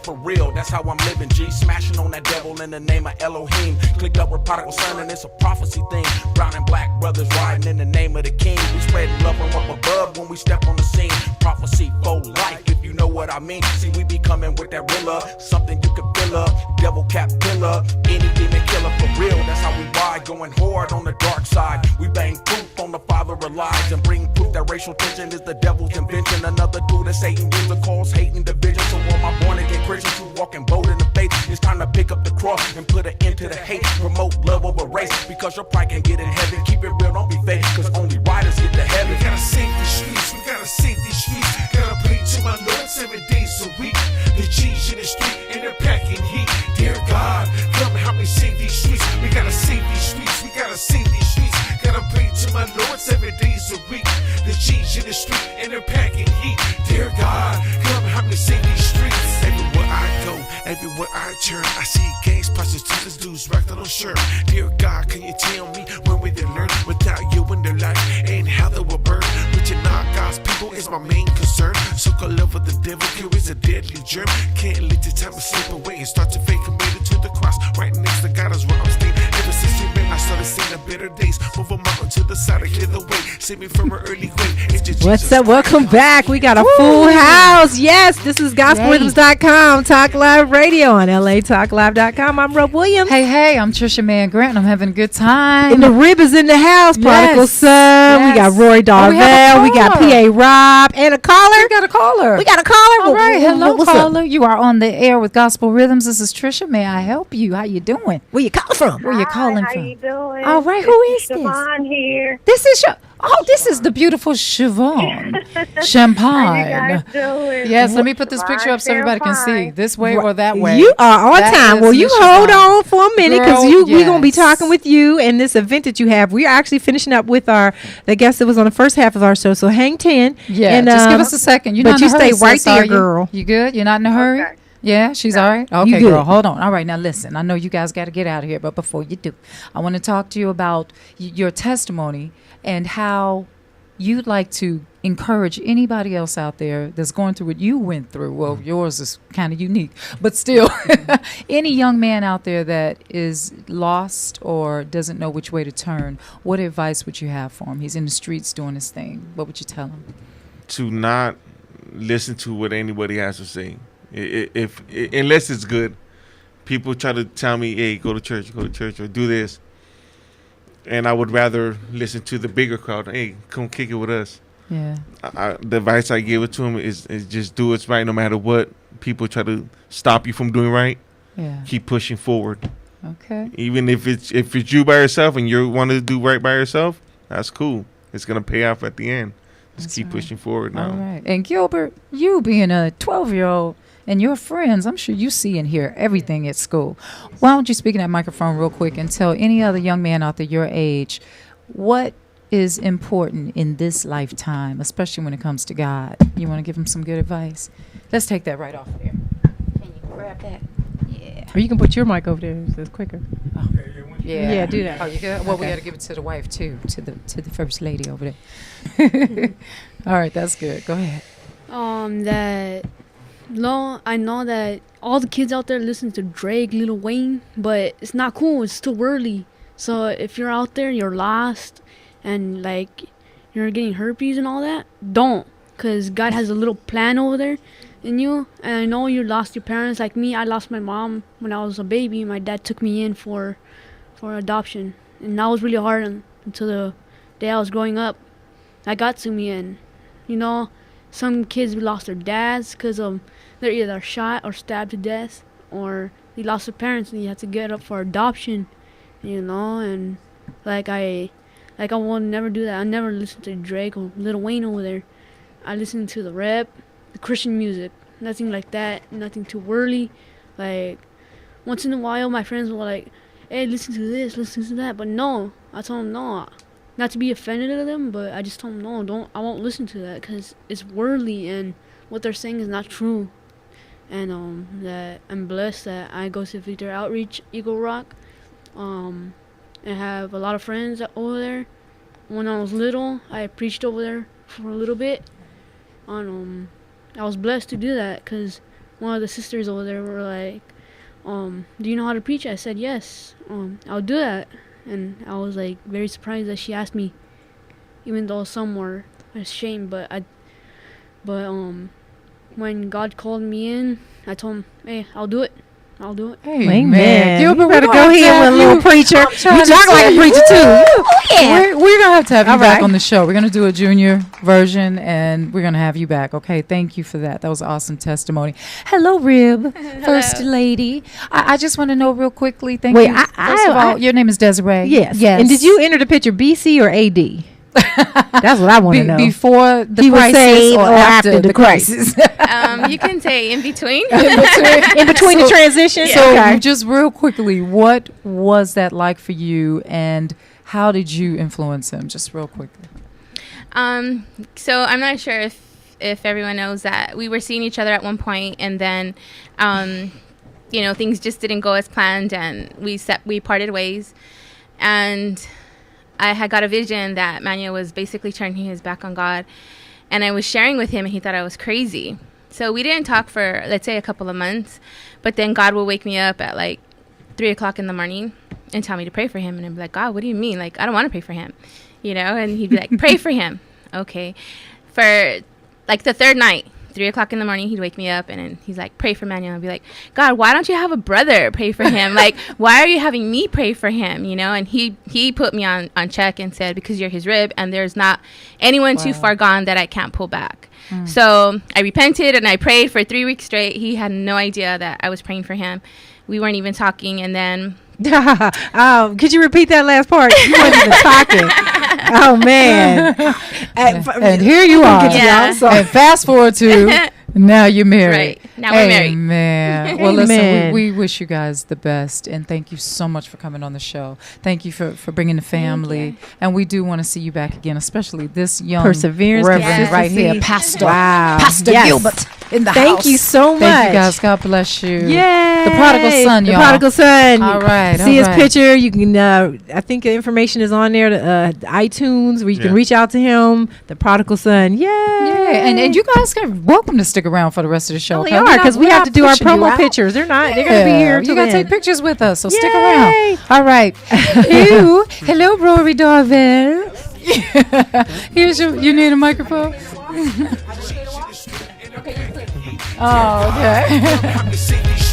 for real. That's how I'm living, G. Smashing on that devil in the name of Elohim. Clicked up with prodigal son, and it's a prophecy thing. Brown and black brothers riding in the name of the king. We spread love from up above when we step on the scene. Prophecy for life, if you know what I mean. See, we be coming with that real something you can fill up. Devil cap pillar, any demon killer for real. That's how we ride, going hard on the dark side. We bang proof on the father of lies and bring proof that racial tension is the devil's invention. Another tool that Satan uses to cause hate and division. So all my born again Christians who walking bold in the faith, it's time to pick up the cross and put an end to the hate. Promote love over race, because your pride can get in heaven. Keep it real, don't be fake, cause only riders get to heaven. We gotta save the streets, we gotta save these streets. Gotta pray to my Lord 7 days a week. The G's in the street and they're packing heat. Dear God, come help me save these streets. We gotta save these streets, we gotta save these streets. Gotta pray to my Lord 7 days a week. The G's in the street and they're packing heat. Dear God, come help me save these streets. Everywhere I go, everywhere I turn, I see gangs, prostitutes, dudes wrapped on a shirt. Dear God, can you tell me when we did learn? Without you in their life and how they will burn. Reaching out God's people is my main concern. So-called love of the devil carries a deadly germ. Can't let the time slip away and start to fade. Committed to the cross, right next to God is where I'm staying. Ever since you been, I started seeing the better days. Move a mountain to the side, I hear the way. Save me from an early grave. What's up? Welcome back. We got a full house. Yes, this is gospelrhythms.com, Talk Live Radio on LATalkLive.com. I'm Rob Williams. Hey, I'm Trisha Mann Grant, and I'm having a good time. And the rib is in the house. Prodigal Son. We got Roy Darvell. We got P.A. Rob. And a caller. We got a caller. All right. Hello, what's caller. Up? You are on the air with Gospel Rhythms. This is Trisha. May I help you? How you doing? Where you calling from? Where you calling How from? you doing? All right. Who is this? Siobhan here. This is this is the beautiful Siobhan Champagne. How you guys doing? Yes, let me put this picture up so everybody can see. This way or that way. You are on That time. is Well, you Miss hold Siobhan. on for a minute because Girl, we're going to be yes. talking with you and this event that you have. We're actually finishing up with the guest that was on the first half of our show. So hang 10. Yeah, and, just give us a second. You're but not you in a hurry, stay right sis, are there, you? girl. You good? You're not in a hurry? Okay. Yeah, she's all right. Okay, good. girl, hold on. All right, now listen. I know you guys got to get out of here, but before you do, I want to talk to you about your testimony and how you'd like to encourage anybody else out there that's going through what you went through. Well, yours is kind of unique, but still, any young man out there that is lost or doesn't know which way to turn, what advice would you have for him? He's in the streets doing his thing. What would you tell him? To not listen to what anybody has to say. If unless it's good. People try to tell me, hey, go to church, or do this. And I would rather listen to the bigger crowd. Hey, come kick it with us. Yeah. The advice I give it to him is just do what's right no matter what. People try to stop you from doing right. Yeah. Keep pushing forward. Okay. Even if it's you by yourself and you want to do right by yourself, that's cool. It's going to pay off at the end. Just keep pushing forward now. All right. And Gilbert, you being a 12-year-old and your friends, I'm sure you see and hear everything at school. Why don't you speak in that microphone real quick and tell any other young man out there your age what is important in this lifetime, especially when it comes to God? You want to give them some good advice? Let's take that right off there. Can you grab that? Yeah. Or you can put your mic over there. So it's quicker. Oh. Yeah. Yeah, do that. Oh, you good? Well, we Okay. got to give it to the wife too, to the first lady over there. All right, that's good. Go ahead. I know that all the kids out there listen to Drake, Lil Wayne, but it's not cool. It's too early. So if you're out there, you're lost, and like you're getting herpes and all that, don't, cause God has a little plan over there in you. And I know you lost your parents. Like me, I lost my mom when I was a baby. My dad took me in for adoption, and that was really hard until the day I was growing up. That got to me, and you know, some kids lost their dads because they're either shot or stabbed to death, or they lost their parents and you had to get up for adoption, you know. And I will never do that. I never listen to Drake or Lil Wayne over there. I listen to the rap, the Christian music, nothing like that, nothing too worldly. Like once in a while, my friends were like, "Hey, listen to this, listen to that," but no, I told them no. Not to be offended of them, but I just told them no, I won't listen to that because it's worldly and what they're saying is not true. And that I'm blessed that I go to Victor Outreach, Eagle Rock, and have a lot of friends over there. When I was little, I preached over there for a little bit. I was blessed to do that because one of the sisters over there were like, do you know how to preach? I said, yes, I'll do that. And I was like very surprised that she asked me, even though some were ashamed. But when God called me in, I told him, hey, I'll do it. I'll do it. Amen. Gilbert, You better we're go gonna ahead with a little preacher. You talk like a preacher too. We're going to have you All back right. on the show. We're going to do a junior version, and we're going to have you back. Okay, thank you for that. That was awesome testimony. Hello, Rib, First Lady. I just want to know real quickly. Thank Wait, you. First of all, your name is Desiree. Yes. Yes. And did you enter the picture BC or AD? That's what I want to know. Before the He was crisis saved or after the crisis? You can say in between. In between the transition? So Okay. just real quickly, what was that like for you, and how did you influence him? Just real quickly. So I'm not sure if everyone knows that we were seeing each other at one point, and then, things just didn't go as planned, and we parted ways, and I had got a vision that Manuel was basically turning his back on God, and I was sharing with him, and he thought I was crazy. So we didn't talk for, let's say, a couple of months, but then God will wake me up at like 3 o'clock in the morning and tell me to pray for him, and I'm like, God, what do you mean? Like, I don't want to pray for him, and he'd be like, pray for him. Okay. For like the third night, 3 o'clock in the morning, he'd wake me up, and then he's like, pray for Manuel. I'd be like, God, why don't you have a brother pray for him? Like, why are you having me pray for him? And he put me on check and said, because you're his rib, and there's not anyone too far gone that I can't pull back. So I repented, and I prayed for 3 weeks straight. He had no idea that I was praying for him. We weren't even talking, and then could you repeat that last part? You weren't even talking. Oh man! And here you are. And fast forward to now you're married. Right. Now we're married. Amen. Well, listen, we wish you guys the best, and thank you so much for coming on the show. Thank you for bringing the family, and we do want to see you back again, especially this young Perseverance, reverend right here, consistency. Pastor Yes. Gilbert in the house. Thank you so much. Thank you guys. God bless you. Yay! The prodigal son, y'all. The prodigal son. All right. See his picture. You can. I think the information is on there. iTunes, where you can reach out to him. The prodigal son. Yay! Yeah, and you guys are welcome to stick around for the rest of the show. Well, they are, because we have to do our promo pictures. They're going to be here. You got to take pictures with us, so stick Yay! around. All right. Hello, Rory Darvell. You need a microphone? Okay.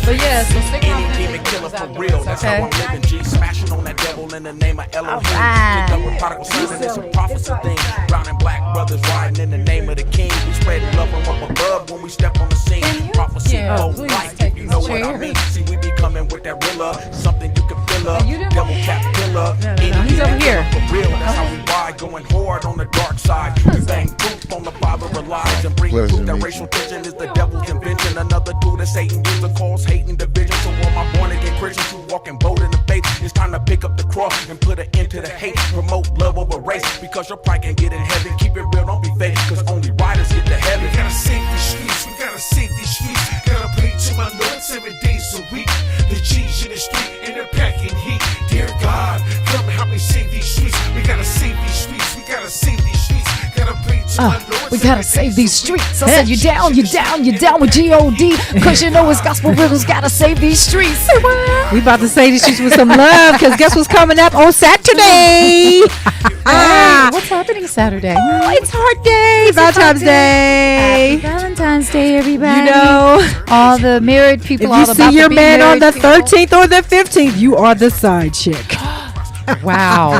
But yeah, so stick around. Killer for real, that's how I'm living. G smashing on that devil in the name of Elohim. Clicked up with prodigal son, and it's a prophecy thing. Brown and black brothers riding in the name of the king. We spreading love from up above when we step on the scene. Prophecy, life, if you know what I mean. See, we be coming with that rilla, something you can fill up. Devil cat killer. He's over here. For real, that's how we ride, going hard on the dark side. We bang proof on the father of lies and bring proof that racial tension is the devil's invention. Another tool that Satan used to cause hate and division. So all my born again Christians who walk and bold in the faith, it's time to pick up the cross and put an end to the hate. Promote love over race, because your pride can get in heaven. Keep it real, don't be fake, because only riders get to heaven. We gotta save these streets, we gotta save these streets. Gotta pray to my Lord 7 days a week. The G's in the street and they're packing heat. Dear God, come help me save these streets. We gotta save these streets, we gotta save these streets. Gotta pray to my Lord. We gotta save these streets. I said you down with G-O-D. Cause you know it's gospel rhythms. Gotta save these streets. We about to say these streets with some love, because guess what's coming up on Saturday? What's happening Saturday? Oh, it's Heart Day, Valentine's Day. Happy Valentine's Day, everybody. You know, all the married people. If you see your man on the 13th or the 15th, you are the side chick. Wow.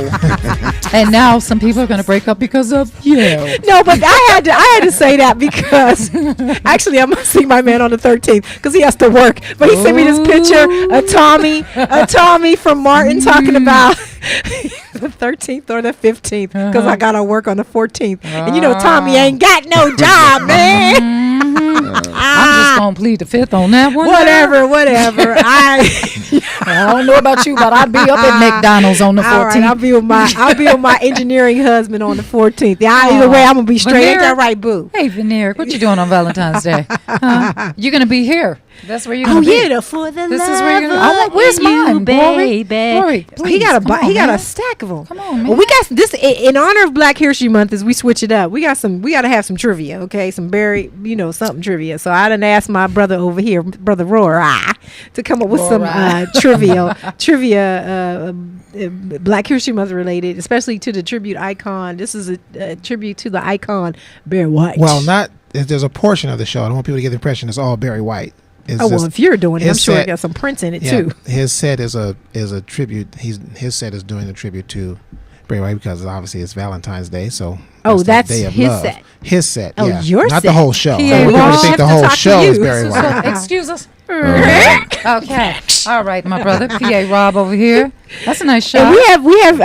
And now some people are going to break up because of you. No, but I had to say that, because actually I'm going to see my man on the 13th because he has to work. But he sent me this picture of Tommy from Martin talking about the 13th or the 15th, because I got to work on the 14th. And you know Tommy ain't got no job, man. I'm just going to plead the 5th on that one. Whatever. I don't know about you, but I'll be up at McDonald's on the 14th. All right, I'll be with my engineering husband on the 14th. Either way, I'm gonna be straight. Ain't that right, boo? Hey, Veneer, what you doing on Valentine's Day? Huh? You're gonna be here. That's where you're gonna be. Oh yeah, for the this love is where you're gonna. Where's mine, baby? Glory, He got please, he got a stack of them. Come on, man. Well, we got this in honor of Black History Month. As we switch it up, we got to have some trivia. Okay, some very something trivia. So I done asked my brother over here, brother Rory, to come up with some trivia. Black History Month related, especially to the tribute icon. This is a tribute to the icon Barry White. Well, there's a portion of the show. I don't want people to get the impression it's all Barry White. Well, if you're doing it, I'm sure it got some Prince in it too. His set is a tribute. His set is doing a tribute to Barry White because obviously it's Valentine's Day. So that's the day of his love. set. His set. Oh, yeah. your Not set. the whole show. People think the whole show is Barry White. Excuse us. Okay. All right, my brother, PA Rob over here. That's a nice shot. And we have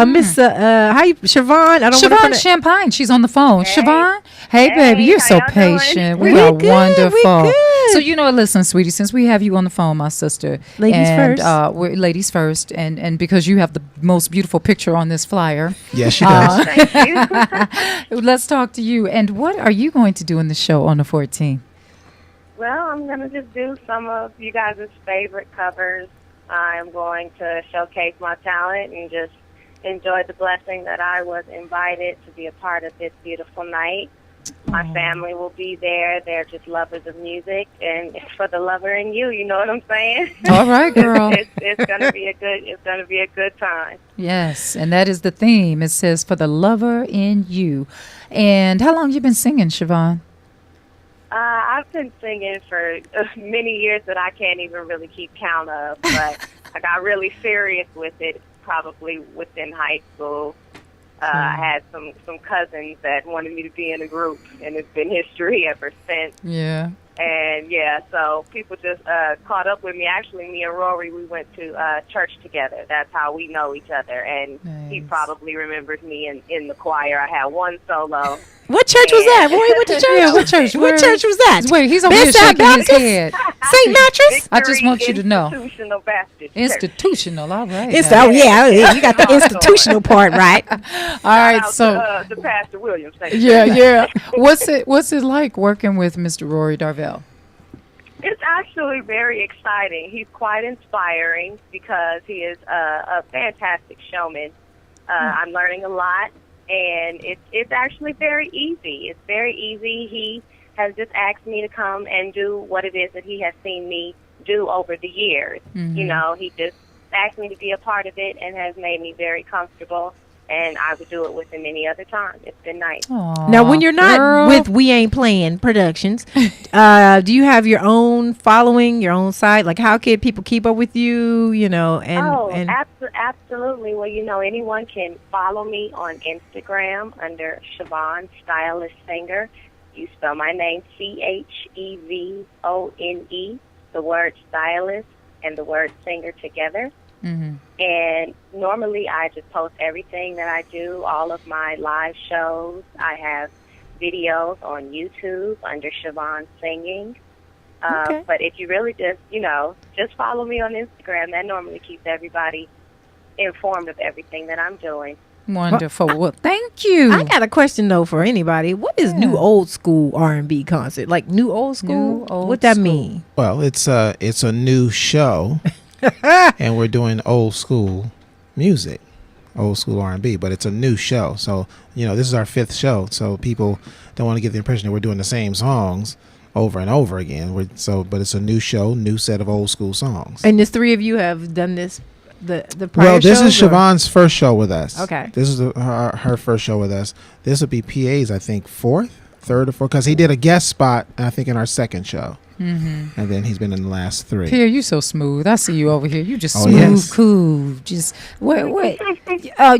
Miss Siobhan. I don't Siobhan Champagne. She's on the phone. Hey. Siobhan. Hey, baby, you're so patient. We are wonderful. So listen, sweetie, since we have you on the phone, my sister, ladies first. We're ladies first, and because you have the most beautiful picture on this flyer. Yes, she does. Thank you. Let's talk to you. And what are you going to do in the show on the 14th? Well, I'm going to just do some of you guys' favorite covers. I'm going to showcase my talent and just enjoy the blessing that I was invited to be a part of this beautiful night. My family will be there. They're just lovers of music, and it's for the lover in you. You know what I'm saying? All right, girl. It's going to be a good time. Yes, and that is the theme. It says for the lover in you. And how long you been singing, Siobhan? I've been singing for many years that I can't even really keep count of, but I got really serious with it probably within high school. I had some cousins that wanted me to be in a group, and it's been history ever since. Yeah. And so people just caught up with me. Actually, me and Rory, we went to church together. That's how we know each other. And he probably remembers me in the choir. I had one solo. What church was that? Rory went to church? Yeah, what church? What church was that? Wait, he's over here shaking his head. St. Mattress? I just want you to know. Institutional Baptist Institutional, all right. You got the institutional part right. All right, so the Pastor Williams. Yeah. What's it like working with Mr. Rory Darvell? It's actually very exciting. He's quite inspiring because he is a fantastic showman. I'm learning a lot, and it's actually very easy. It's very easy. He has just asked me to come and do what it is that he has seen me do over the years. Mm-hmm. He just asked me to be a part of it and has made me very comfortable. And I would do it with him any other time. It's been nice. Aww, now, when you're not with We Ain't Playing Productions, do you have your own following, your own site? Like, how can people keep up with you? Absolutely. Well, anyone can follow me on Instagram under Siobhan Stylist Singer. You spell my name Chevone, the word stylist and the word singer together. Mm-hmm. And normally I just post everything that I do, all of my live shows. I have videos on YouTube under Siobhan Singing. But if you really just follow me on Instagram, that normally keeps everybody informed of everything that I'm doing. Wonderful. Well, thank you. I got a question though for anybody. What is new old school R&B concert? Like new old school? What that mean? Well, it's a new show. And we're doing old school music, old school R&B, but it's a new show. So, this is our 5th show. So people don't want to get the impression that we're doing the same songs over and over again. But it's a new show, new set of old school songs. And the 3 of you have done this, the prior Well, this is shows, Siobhan's first show with us. Okay. This is her first show with us. This will be PA's, I think, 3rd or 4th, because he did a guest spot, I think, in our 2nd show. Mm-hmm. And then he's been in the last 3. Pierre, you so smooth. I see you over here. You just smooth, cool. Just wait.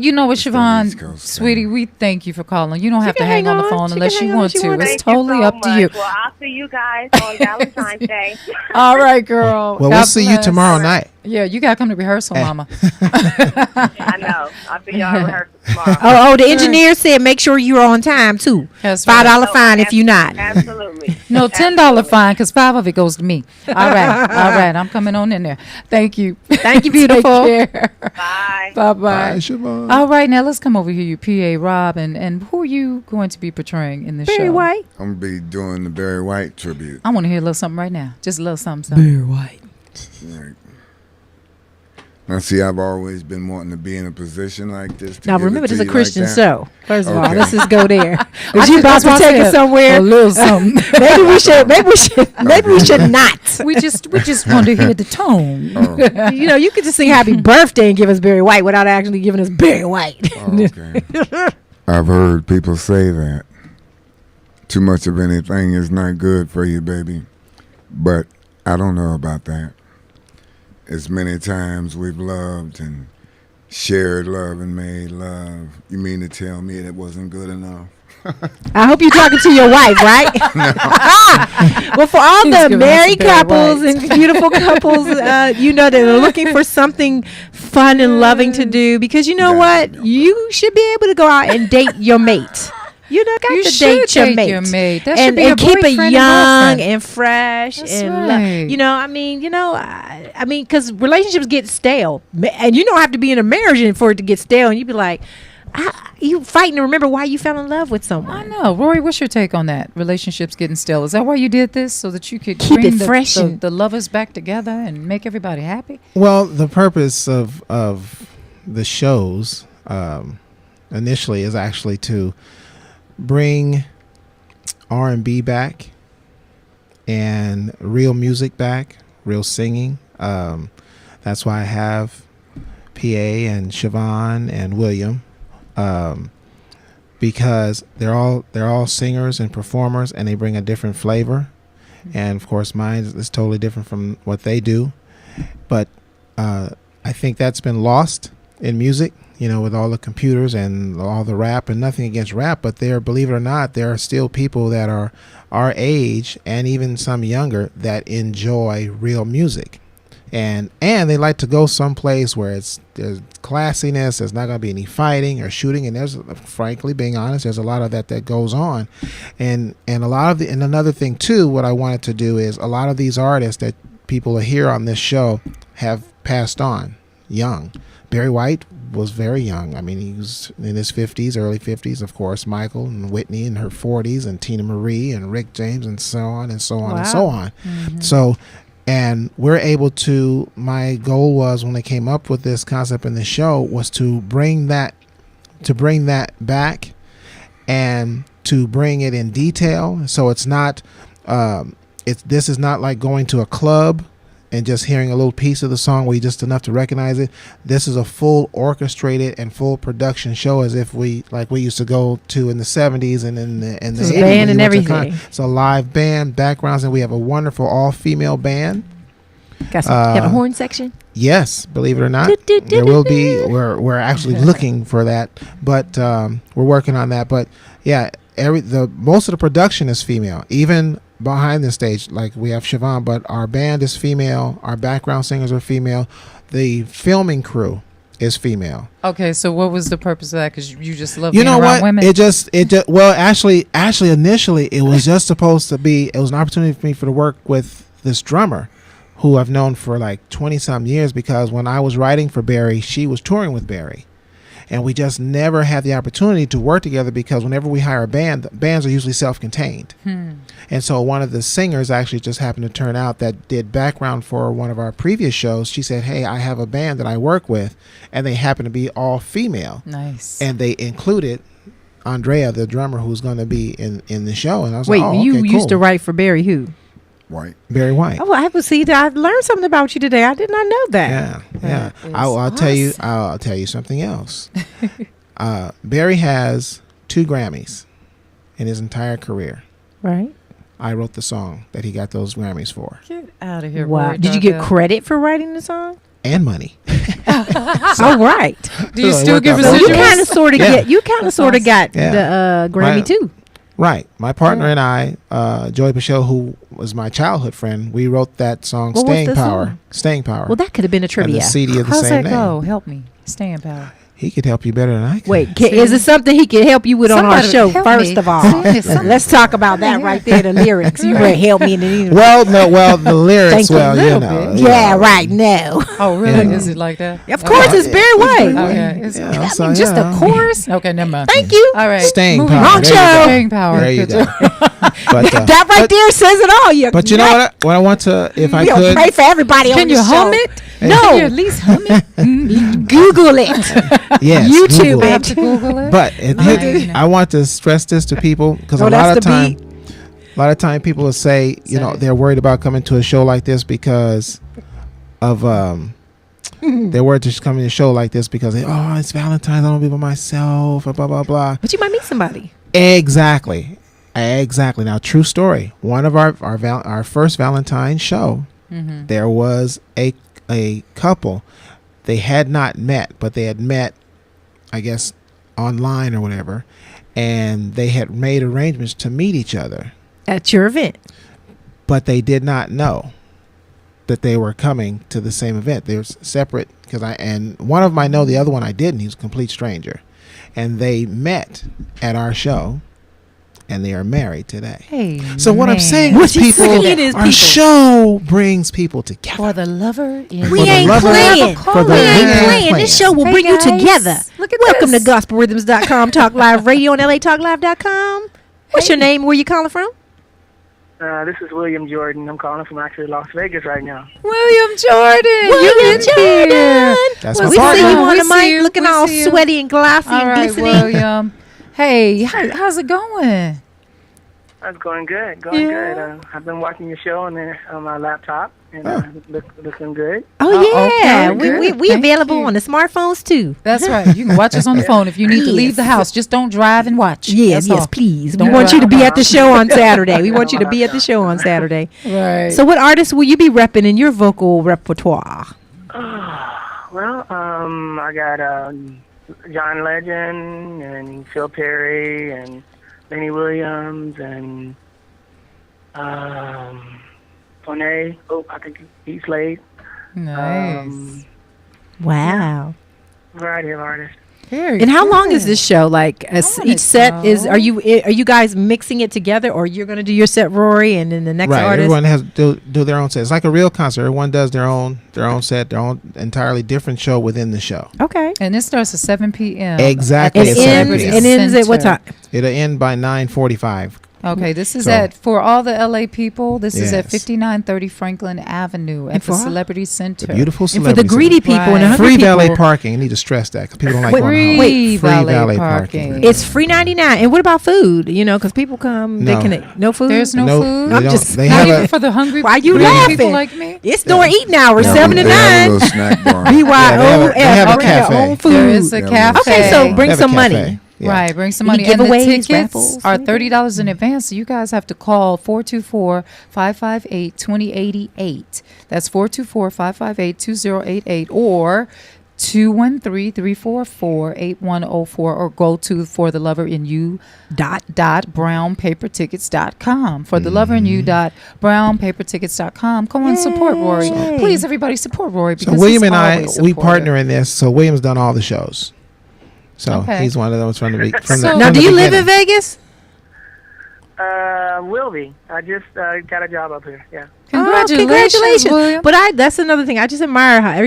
You know what, Siobhan, sweetie, we thank you for calling. You don't have to hang on the phone unless you want to. It's totally up to you. Well, I'll see you guys on Valentine's Day. All right, girl. Well, we'll see you tomorrow night. Yeah, you gotta come to rehearsal, Mama. I know. I'll see y'all at rehearsal tomorrow. the engineer said make sure you're on time too. $5 fine if you're not. Absolutely. No, $10 fine, because 5 of it goes to me. All right. I'm coming on in there. Thank you. Thank you, beautiful. Take care. Bye. Bye-bye. Bye, Siobhan. All right, now let's come over here, you PA Rob, and who are you going to be portraying in this show? Barry White. I'm going to be doing the Barry White tribute. I want to hear a little something right now. Just a little something. Barry White. Right. Now, see, I've always been wanting to be in a position like this. Now, remember, this is a Christian show. First of all, Okay. let's just go there. Because you about to That's take why I it said somewhere. a little something. Maybe we should not. We just want to hear the tone. Oh. You could just sing Happy Birthday and give us Barry White without actually giving us Barry White. Oh, okay. I've heard people say that too much of anything is not good for you, baby. But I don't know about that. As many times we've loved and shared love and made love, you mean to tell me that wasn't good enough? I hope you're talking to your wife, right? Well, for all the married couples and beautiful couples, that are looking for something fun and loving to do, because you know what? You should be able to go out and date your mate. You should date your date mate. your mate. That and, should be and a keep it boyfriend young and and fresh. That's and right. because relationships get stale, and you don't have to be in a marriage for it to get stale. And you'd be like, you fighting to remember why you fell in love with someone. I know. Rory, what's your take on that? Relationships getting stale. Is that why you did this? So that you could Keep bring it fresh the lovers back together and make everybody happy? Well, the purpose of the shows initially is actually to bring R&B back and real music back, real singing. That's why I have PA and Siobhan and William, because they're all singers and performers, and they bring a different flavor. And of course, mine is totally different from what they do. But I think that's been lost in music. With all the computers and all the rap, and nothing against rap, but believe it or not, there are still people that are our age and even some younger that enjoy real music. And they like to go someplace where there's classiness, there's not going to be any fighting or shooting, and there's, frankly, being honest, there's a lot of that goes on. And another thing too, what I wanted to do is, a lot of these artists that people hear on this show have passed on young. Barry White was very young. I mean, he was in his 50s, early 50s, of course. Michael and Whitney in her 40s, and Tina Marie and Rick James, and so on and so on. Wow. And so on. Mm-hmm. So, and we're able to, my goal was, when I came up with this concept in the show, was to bring that back and to bring it in detail. So it's not, this is not like going to a club and just hearing a little piece of the song where you just enough to recognize it. This is a full orchestrated and full production show, as if we used to go to in the 70s and in the 80s. Band and everything. It's a live band, backgrounds, and we have a wonderful all-female band. Got a horn section? Yes, believe it or not. There will be. We're actually looking for that, but we're working on that. But yeah, most of the production is female, even behind the stage. Like, we have Siobhan, but our band is female, our background singers are female, the filming crew is female. Okay, so what was the purpose of that? Because you just love You being know around what? women? It just well, actually initially it was just supposed to be, it was an opportunity for me to work with this drummer who I've known for like 20 some years, because when I was writing for Barry, she was touring with Barry. And we just never had the opportunity to work together, because whenever we hire a band, the bands are usually self-contained. And so one of the singers actually just happened to turn out that did background for one of our previous shows. She said, hey, I have a band that I work with, and they happen to be all female. Nice. And they included Andrea, the drummer, who's going to be in the show. And I was Wait, like, oh, you okay, used to cool. write for Barry who? White. Barry White. Oh, I learned something about you today. I did not know that. Yeah. I'll tell you. I'll tell you something else. Barry has 2 Grammys in his entire career. Right. I wrote the song that he got those Grammys for. Get out of here. Wow. Rory Did you get Darville. credit for writing the song? And money. All right. Do you So it still worked give out So both you ways. kind of sort of Yeah. get. You kind of sort of got Yeah. the Grammy too. Right. My partner and I, Joey Pichel, who was my childhood friend, we wrote that song, What was Staying the Power. song? Staying Power. Well, that could have been a And trivia. the CD of the How's same that name. go? Help me. Staying power. He could help you better than I can. Wait, is it something he can help you with on our Somebody show? help First me. of all, Somebody- let's talk about that right there. The lyrics. You better help me in the The lyrics. Thank you. Well, you Little know. bit. Yeah, right now. Oh, really? Yeah. Is it like that? Of course, it's Barry White. Okay. Is Yeah, it so, just yeah. a chorus? Okay, never mind. Thank you. All right. Staying Moving power. on. There you go. Staying power. There you Good go. job. But, That right there says it all. You but you know what? What I want to, if I we don't could, pray for everybody on Can the you show. hum it? No. Can you at least hum it? Google it. yes, YouTube Google I it. have to Google it. But Okay. I want to stress this to people because Oh, a lot that's of the time, a lot of time people will say, you know, they're worried about coming to a show like this because of they're worried to come to a show like this because it's Valentine's, I don't be by myself, or blah blah blah. But you might meet somebody. Exactly. Now, true story. One of our first Valentine's show, there was a couple. They had not met, but they had met, I guess, online or whatever, and they had made arrangements to meet each other At your event. but they did not know that they were coming to the same event. They were separate and one of them I know, the other one I didn't. He was a complete stranger, and they met at our show, and they are married today. Hey, so what I'm saying What is, you people, saying is our people- show brings people together. For the lover in We For the ain't lover- playing. for the We ain't lover playing. plan. This show will Hey, bring you guys, together. look at Welcome this. to gospelrhythms.com, Talk Live Radio on LATalkLive.com. What's your name? Where you calling from? This is William Jordan. I'm calling from actually Las Vegas right now. William Jordan. William Jordan. That's we my see partner. you on We the see you. mic looking We all see you. sweaty and glossy All and right, glistening. William. Hey, how's it going? That's going good. Going good. I've been watching your show on my laptop, and looking good. Oh, yeah. okay. We Thank available you. on the smartphones, too. That's right. You can watch us on the phone if you need to leave the house. Just don't drive and watch. Yes, That's all. please. Don't We want you to drive. be at the show on Saturday. We want you to be at the show on Saturday. Right. So what artists will you be repping in your vocal repertoire? Well, I got John Legend and Phil Perry and Benny Williams and Monet. Oh, I think he played. Nice. Wow. Variety of artists. Very And how long good. is this show? Like wanna each set is? know. Are you guys mixing it together, or you're going to do your set, Rory, and then the next Right, artist? everyone has to do their own set. It's like a real concert. Everyone does their own set, their own entirely different show within the show. Okay. And it starts at 7 p.m. Exactly. And at it 7 ends. p.m. It ends at what time? It'll end by 9:45. Okay, this is So- for all the LA people. This is at Yes. 5930 Franklin Avenue at the for- Celebrity Center. The beautiful And for celebrity the greedy center. people and the hungry Free people, valet parking. You need to stress that because people don't like Wait, going home. free Free valet valet parking. parking. it's free 99. And what about food? You know, because people come, No. they can no food. There's no No, food. they I'm don't- just they Not have even a for the hungry Why you greedy laughing? people like me. It's during eating hours, Yeah, 7 to they have a 9. little snack bar. Yeah, they have BYOF. a Bring your cafe. own food. There is a Yeah, cafe. Okay, so bring They have a some cafe. money. Yeah. Right, bring some Any money. And the giveaways, tickets raffles, are anything? $30 in advance. So you guys have to call 424-558-2088. That's 424-558-2088 or 213-344-8104 or go to fortheloverinyou.brownpapertickets.com. For the lover in you .brownpapertickets.com. Come on, support Rory. Yay. Please, everybody, support Rory. So Because William he's and I, always we supportive. partner in this. So William's done all the shows. So Okay. he's one of those from the from the. So- from Now, the do you live in beginning. Vegas? Will be. I just got a job up here. Yeah. Congratulations, William. But that's another thing. I just admire how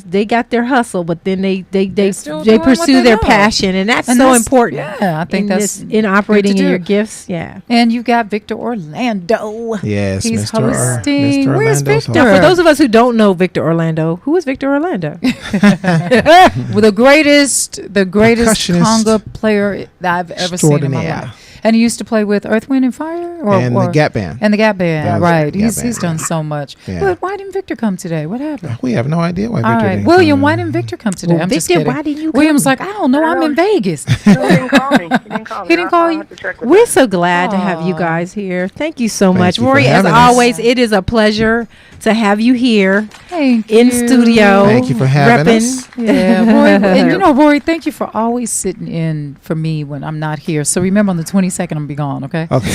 they got their hustle, but then they still doing what pursue they their love. passion, and that's And so that's- important. yeah, I think in that's in operating good to in your do. gifts. Yeah. And you got Victor Orlando. Yes, He's Mr. hosting. Mr. Where's Orlando's Victor? Now, for those of us who don't know Victor Orlando, who is Victor Orlando? Well, the greatest Percussionist conga player that I've ever seen in my extraordinaire. life. And he used to play with Earth, Wind, and Fire? And the Gap Band. And the Gap Band, Yeah, right. Gap He's Band, done yeah. so much. Yeah. But why didn't Victor come today? What happened? We have no idea why All Victor right. didn't William, come. why didn't Victor come today? Well, I'm just Victor, kidding. why didn't you William's come? like, I don't know. I'm in Vegas. He didn't call me. He didn't call me. He didn't call I'll you? have to check with We're him. so glad to have you Aw. guys here. Thank you so Thank much, you for Rory. As having us. always, it is a pleasure to have you here Thank in you. studio. Thank you for having us. Yeah, Rory, and Rory, thank you for always sitting in for me when I'm not here. So remember on the 21st 22nd, I'm going to be gone, okay? Okay.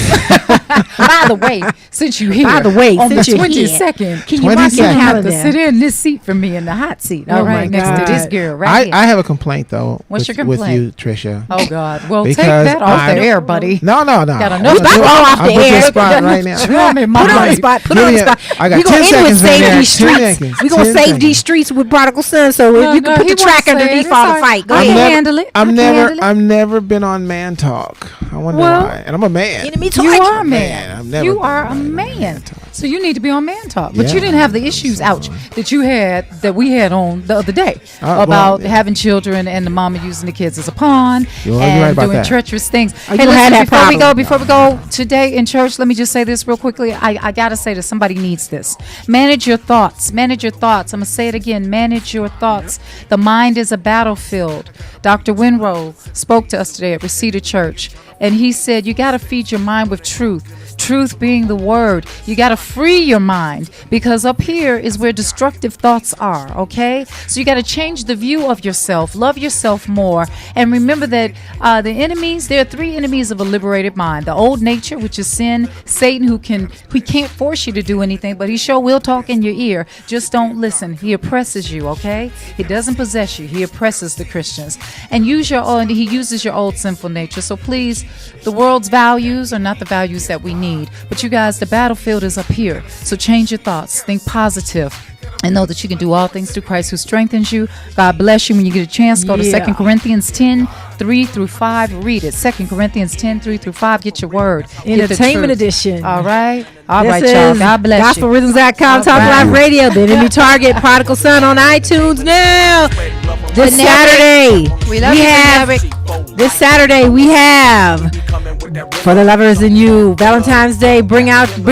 By the way, since you're here. By the way, on since the you're here, 22nd, can you mark your have to calendar? sit in this seat for me in the hot seat. Oh All my right, next to this God. girl right here. I have a complaint though. What's with, your with complaint? you, Trisha? Oh God! Well, Because take that off I- the air, buddy. No. Got another We about to go off the I'll put air. this spot right now. Put it on the spot. Put it Give on me the spot. I got We 10 gonna end seconds with in save there. these 10 streets. seconds. We gonna 10 save seconds. these streets with Prodigal Son. So No, you can no, put he the track won't say underneath it. for all It's the all right. fight. Go I ahead. can handle it. I've never been on Man Talk. I wonder Well, why. And I'm a man. Enemy You target. are a man. I've never You been are a on man. So you need to be on Man Talk. But Yeah. you didn't have the issues, ouch, that you had, that we had on the other day Well, about having children and the mama using the kids as a pawn You're and right about doing that. treacherous things. Oh, Hey, you had listen, that before we go today in church, let me just say this real quickly. I got to say that somebody needs this. Manage your thoughts. Manage your thoughts. I'm going to say it again. Manage your thoughts. The mind is a battlefield. Dr. Winrow spoke to us today at Reseda Church, and he said, you got to feed your mind with truth. Truth being the word. You got to free your mind, because up here is where destructive thoughts are, okay? So you got to change the view of yourself, love yourself more, and remember that the enemies, there are three enemies of a liberated mind. The old nature, which is sin, Satan, who can't force you to do anything, but he sure will talk in your ear. Just don't listen. He oppresses you, okay? He doesn't possess you. He oppresses the Christians. And he uses your old sinful nature. So please, the world's values are not the values that we need. But you guys, the battlefield is up here. So change your thoughts. Think positive. And know that you can do all things through Christ who strengthens you. God bless you. When you get a chance, go to 2 Corinthians 10, 3 through 5. Read it. 2 Corinthians 10, 3 through 5. Get your word. Get the Entertainment truth. edition. All right. All This right, y'all. is God bless you. GospelRhythms.com, All Talk right. Live Radio, the enemy target, Prodigal Son on iTunes now. This Saturday, We love you, Maverick. This Saturday we have For the Lovers in You, Valentine's Day. Bring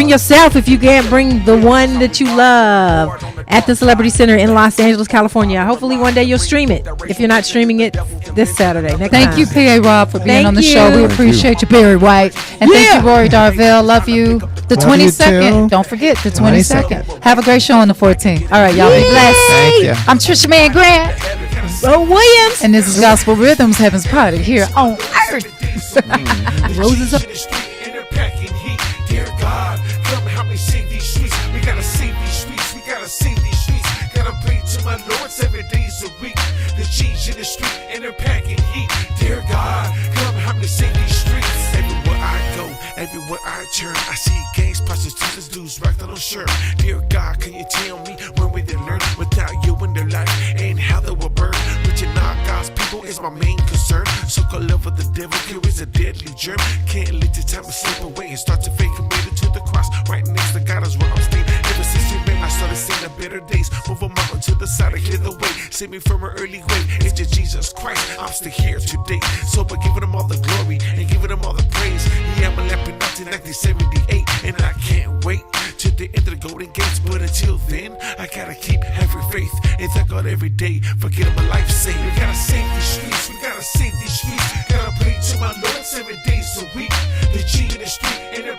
yourself if you can't bring the one that you love at the Celebrity Center in Los Angeles, California. Hopefully one day you'll stream it. If you're not streaming it this Saturday, next Thank time. you, P.A. Rob, for being Thank on the you. show. We Thank appreciate you, Barry White. And thank you, Rory Darville. Love you. The Love you 22nd. too. Don't forget, the 22nd. 22nd. Have a great show on the 14th. All right, y'all be blessed. Thank you. I'm Trisha Man Grant. Williams. And this is Gospel Rhythms, Heaven's Party here on Earth. Roses up. Dear God, come help me save these streets. We gotta save these streets. We gotta save these streets. Gotta pray to my Lord 7 days a week. The G's in the street and they're packing heat. Dear God, come help me save these streets. Everywhere I go, everywhere I turn, I see gangs, prostitutes, dudes wrapped on a shirt. Dear God, can you tell me when we did learn without you in their life and how they were burned? Reaching out God's people is my main concern. So-called love of the devil carries a deadly germ. Can't let the time slip away and start to fade committed to the cross. Right next to God is where I'm staying. Ever since you been, I started seeing the better days. Move a mountain to the side, I hear the way. Save me from an early grave. It's just Jesus Christ, I'm still here today. So by giving him all the glory and giving him all the praise. Yeah, I'm a lapping up to 1978, and I can't wait to the end of the golden gates. But until then, I gotta keep having faith and thank God every day for getting my life saved. We gotta save these streets, we gotta save these streets. Gotta pray to my Lord 7 days a week. The G in the street and the